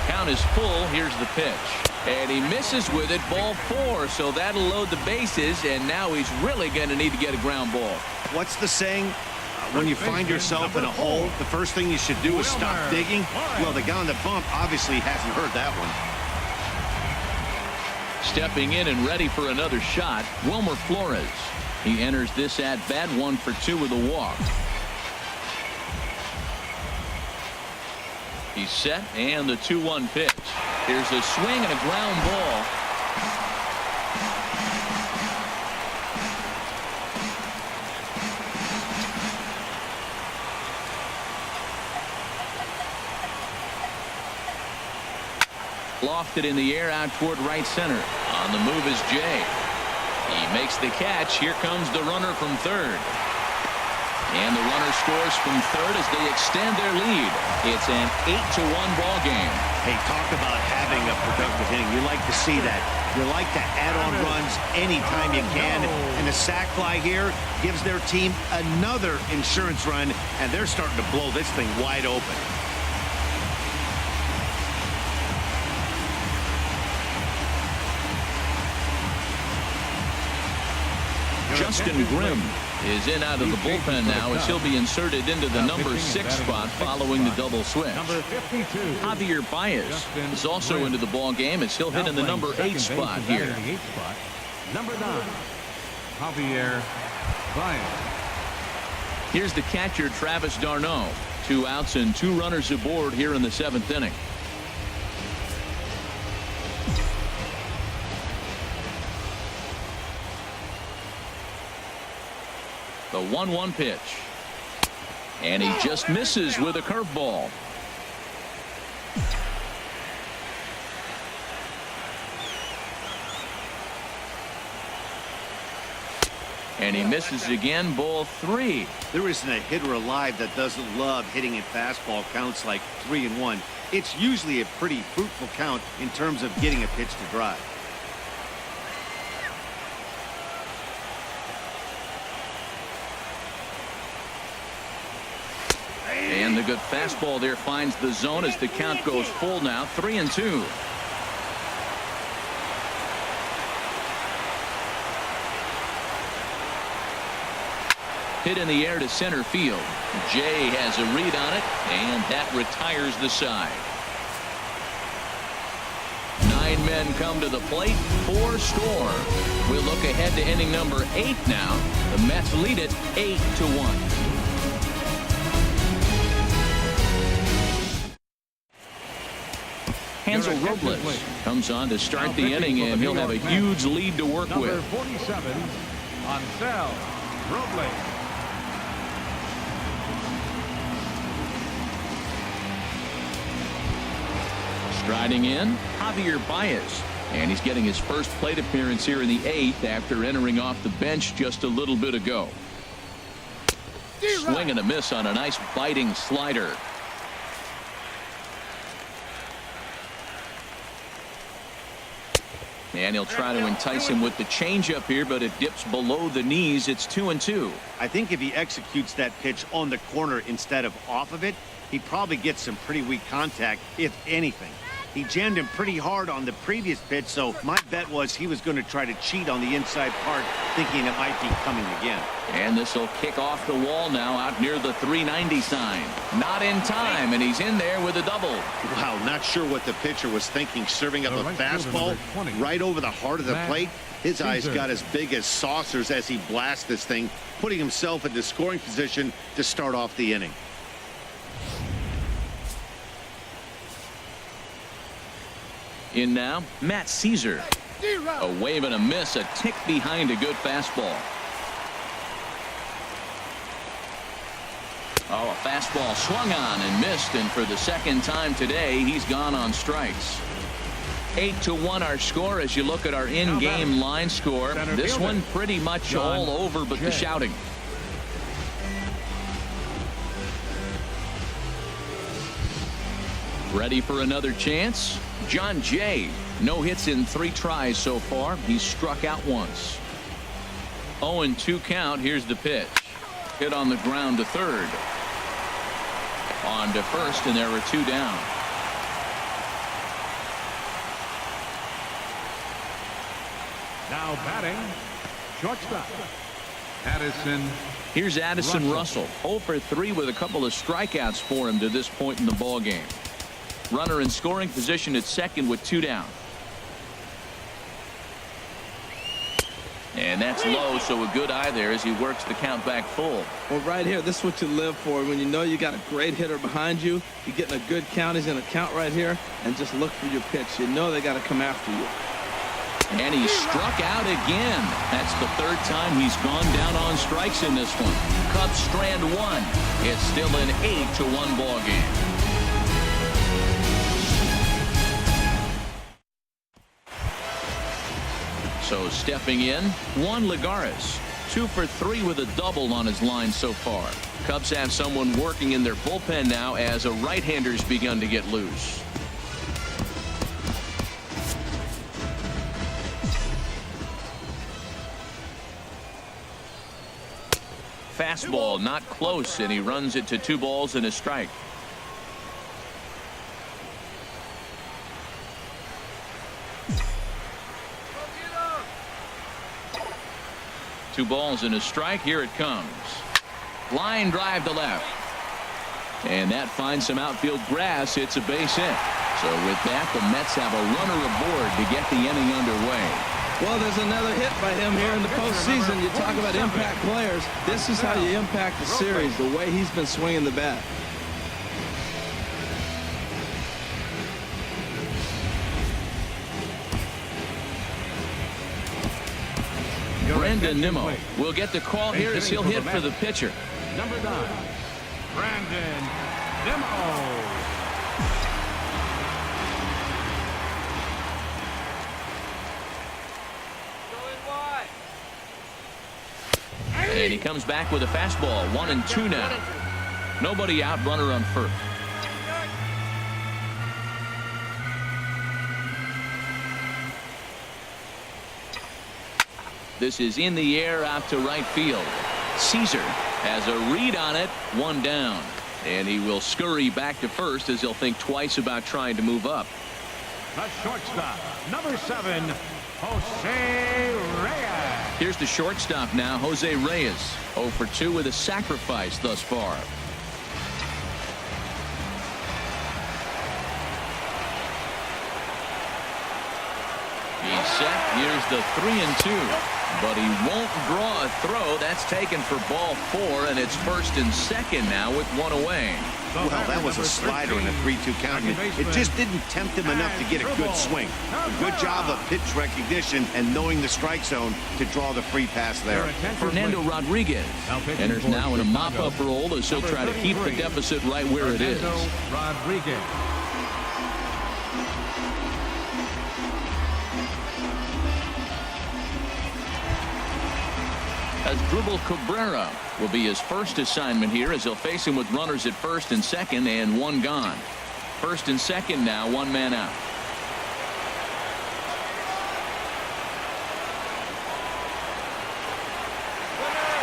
Count one is full. Here's the pitch. And he misses with it. Ball 4. So that'll load the bases. And now he's really going to need to get a ground ball. What's the saying? When you find yourself in a hole, the first thing you should do is stop digging. Well, the guy on the bump obviously hasn't heard that one. Stepping in and ready for another shot, Wilmer Flores. He enters this at bat 1 for 2 with a walk. He's set, and the 2-1 pitch. Here's a swing and a ground ball. Lofted in the air out toward right center. On the move is Jay. He makes the catch. Here comes the runner from third. And the runner scores from third as they extend their lead. It's an 8-1 ball game. Hey, talk about having a productive inning. You like to see that. You like to add on runs anytime you can. And the sac fly here gives their team another insurance run, and they're starting to blow this thing wide open. Justin Grimm is in out of the bullpen now as he'll be inserted into the number 6 spot following the double switch. Javier Baez is also into the ball game as he'll hit in the number 8 spot here. Number 9, Javier Baez. Here's the catcher, Travis d'Arnaud. 2 outs and 2 runners aboard here in the 7th inning. The 1-1 pitch. And he just misses with a curveball. And he misses again, ball 3. There isn't a hitter alive that doesn't love hitting in fastball counts like 3-1. It's usually a pretty fruitful count in terms of getting a pitch to drive. And the good fastball there finds the zone as the count goes full now, 3-2. Hit in the air to center field. Jay has a read on it, and that retires the side. 9 men come to the plate, 4 score. We'll look ahead to inning number 8 now. The Mets lead it 8-1. Hansel Robles comes on to start the inning, and he'll have a huge lead to work with. Number 47, Hansel Robles. Striding in, Javier Baez. And he's getting his first plate appearance here in the 8th after entering off the bench just a little bit ago. Swing and a miss on a nice biting slider. And he'll try to entice him with the changeup here, but it dips below the knees. It's 2-2. I think if he executes that pitch on the corner instead of off of it, he probably gets some pretty weak contact, if anything. He jammed him pretty hard on the previous pitch, so my bet was he was going to try to cheat on the inside part, thinking it might be coming again. And this will kick off the wall now out near the 390 sign. Not in time, and he's in there with a double. Wow, not sure what the pitcher was thinking, serving up a fastball right over the heart of the plate. His eyes got as big as saucers as he blasts this thing, putting himself into scoring position to start off the inning. In now, Matt Caesar. A wave and a miss, a tick behind a good fastball. Oh, a fastball swung on and missed, and for the second time today, he's gone on strikes. 8-1 our score as you look at our in-game line score. This one pretty much all over but the shouting. Ready for another chance? John Jay. No hits in 3 tries so far. He's struck out once. 0-2 count. Here's the pitch. Hit on the ground to third. On to first, and there are 2 down. Now batting, shortstop, Addison. Here's Addison Russell. 0 for 3 with a couple of strikeouts for him to this point in the ball game. Runner in scoring position at second with 2 down. And that's low, so a good eye there as he works the count back full. Well, right here, this is what you live for. When you know you got a great hitter behind you, you're getting a good count. He's in a count right here, and just look for your pitch. You know they got to come after you. And he struck out again. That's the 3rd time he's gone down on strikes in this one. Cubs strand 1. It's still an 8-1 ball game. So stepping in, Juan Lagares. 2 for 3 with a double on his line so far. Cubs have someone working in their bullpen now as a right-hander's begun to get loose. Fastball not close, and he runs it to 2 balls and a strike. Two balls and a strike. Here it comes. Line drive to left. And that finds some outfield grass. It's a base hit. So with that, the Mets have a runner aboard to get the inning underway. Well, there's another hit by him here in the postseason. You talk about impact players. This is how you impact the series, the way he's been swinging the bat. Brandon Nimmo will get the call here as he'll hit for the pitcher. Number 9, Brandon Nimmo. And he comes back with a fastball. 1-2 now. Nobody out, runner on first. This is in the air out to right field. Caesar has a read on it. 1 down. And he will scurry back to first as he'll think twice about trying to move up. The shortstop, number 7, Jose Reyes. Here's the shortstop now, Jose Reyes. 0 for 2 with a sacrifice thus far. He's set. Here's the 3-2. But he won't draw a throw. That's taken for ball 4, and it's first and second now with 1 away. Well, that was a slider in a 3-2 count. It just didn't tempt him enough to get a good swing. A good job of pitch recognition and knowing the strike zone to draw the free pass there. Fernando Rodriguez enters now in a mop-up role as he'll try to keep the deficit right where it is. Rodriguez. Asdrubal Cabrera will be his first assignment here as he'll face him with runners at first and second and 1 gone. First and second now, 1 man out.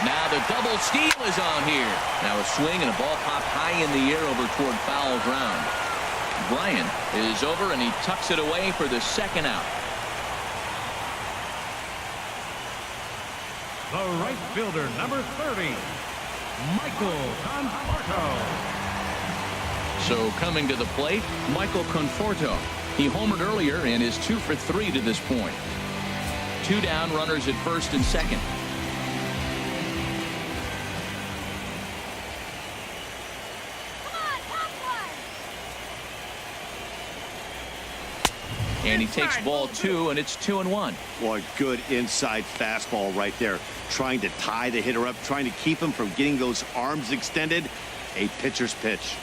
Now the double steal is on here. Now a swing and a ball popped high in the air over toward foul ground. Bryant is over and he tucks it away for the 2nd out. The right fielder, number 30, Michael Conforto. So coming to the plate, Michael Conforto. He homered earlier and is 2 for 3 to this point. 2 down, runners at first and second. And he takes ball 2, and it's 2-1. Boy, good inside fastball right there. Trying to tie the hitter up, trying to keep him from getting those arms extended. A pitcher's pitch.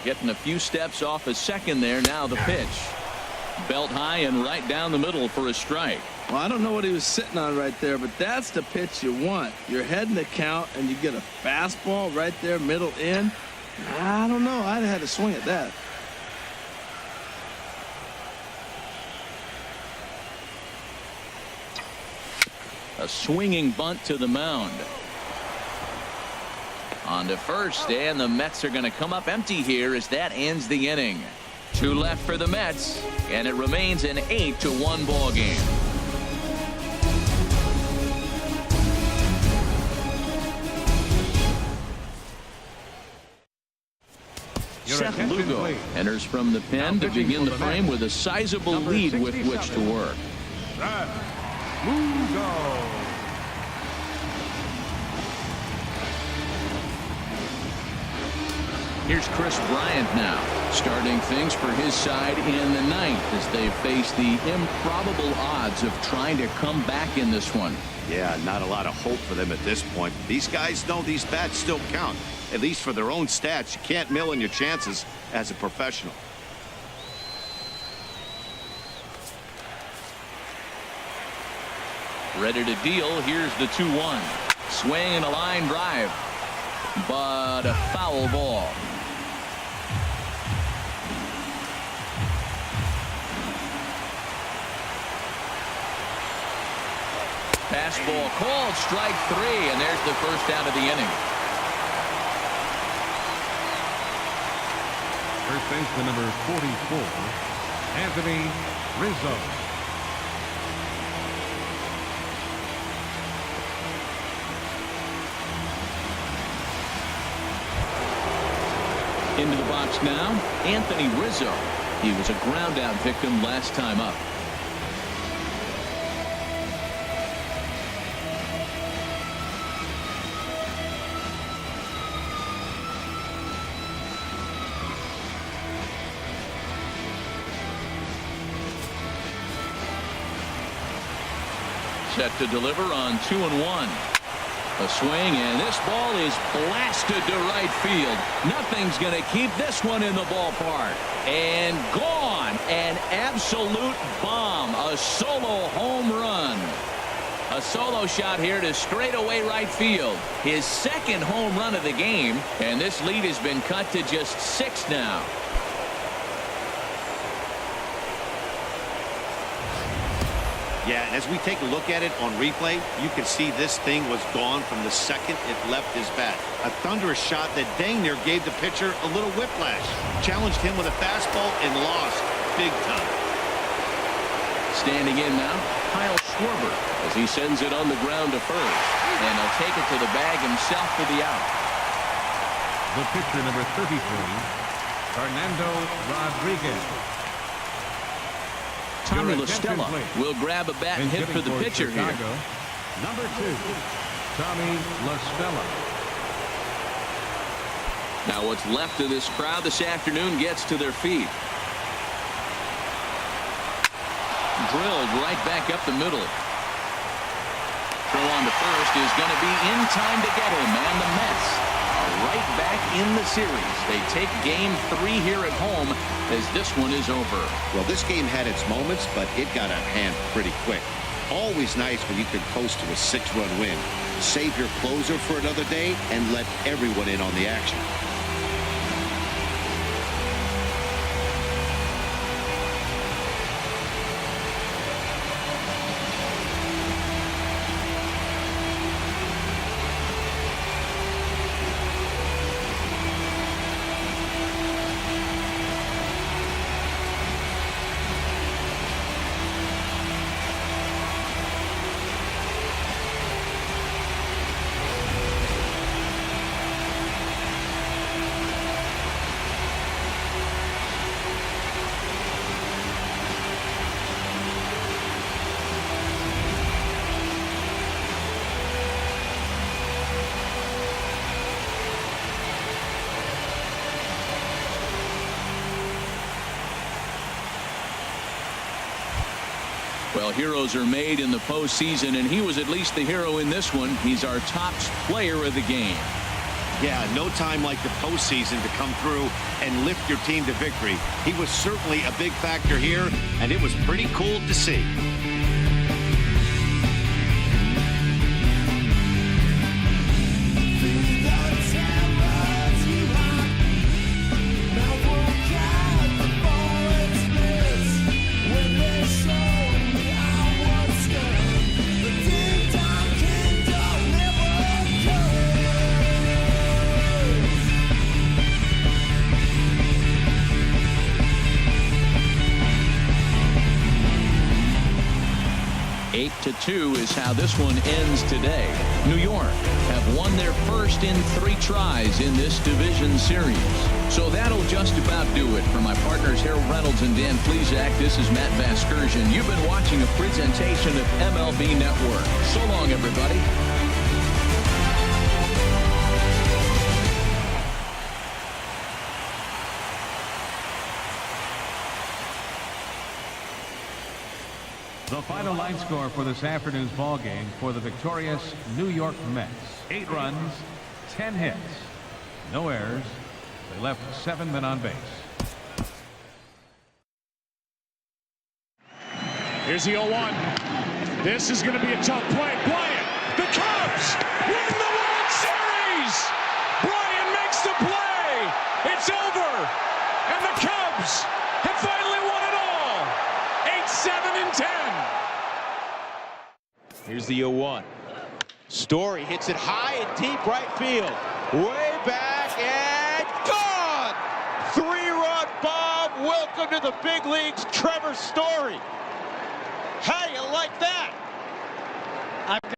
Getting a few steps off a second there. Now the pitch. Belt high and right down the middle for a strike. Well, I don't know what he was sitting on right there, but that's the pitch you want. You're heading the count, and you get a fastball right there, middle in. I don't know. I'd have had to swing at that. A swinging bunt to the mound. on to first, and the Mets are going to come up empty here as that ends the inning. 2 left for the Mets, and it remains an 8-1 ball game. Seth Lugo enters from the pen to begin the frame with a sizable lead with which to work. Lugo. Here's Chris Bryant now, starting things for his side in the 9th as they face the improbable odds of trying to come back in this one. Yeah, not a lot of hope for them at this point. These guys know these bats still count, at least for their own stats. You can't mill in your chances as a professional. Ready to deal. Here's the 2-1. Swing and a line drive, but a foul ball. Fastball called, strike 3, and there's the first out of the inning. First baseman number 44, Anthony Rizzo. Into the box now, Anthony Rizzo. He was a ground out victim last time up. Set to deliver on 2-1. A swing, and this ball is blasted to right field. Nothing's going to keep this one in the ballpark. And gone. An absolute bomb. A solo home run. A solo shot here to straightaway right field. His second home run of the game, and this lead has been cut to just 6 now. Yeah, and as we take a look at it on replay, you can see this thing was gone from the second it left his bat. A thunderous shot that dang near gave the pitcher a little whiplash. Challenged him with a fastball and lost big time. Standing in now, Kyle Schwarber as he sends it on the ground to first. And he'll take it to the bag himself for the out. The pitcher number 33, Fernando Rodriguez. Tommy LaStella will grab a bat and hit for the pitcher here. Number 2, Tommy LaStella. Now what's left of this crowd this afternoon gets to their feet. Drilled right back up the middle. Throw on to first is going to be in time to get him, and the Mets are right back in the series. They take game 3 here at home as this one is over. Well, this game had its moments, but it got out of hand pretty quick. Always nice when you can coast to a 6-run win. Save your closer for another day and let everyone in on the action. Well, heroes are made in the postseason, and he was at least the hero in this one. He's our top player of the game. Yeah, no time like the postseason to come through and lift your team to victory. He was certainly a big factor here, and it was pretty cool to see. 8-2 is how this one ends today. New York have won their first in 3 tries in this division series. So that'll just about do it. For my partners Harold Reynolds and Dan Plesac, this is Matt Vasgersian. You've been watching a presentation of MLB Network. So long, everybody. The final line score for this afternoon's ball game for the victorious New York Mets: 8 runs, 10 hits, no errors. They left 7 men on base. Here's the 0-1. This is going to be a tough play. Bryant, the Cubs win the World Series. Bryant makes the play. It's over, and the Cubs have finally won it all. 8-7-10. Here's the 0-1. Story hits it high and deep right field. Way back and gone! 3-run bomb. Welcome to the big leagues, Trevor Story. How do you like that?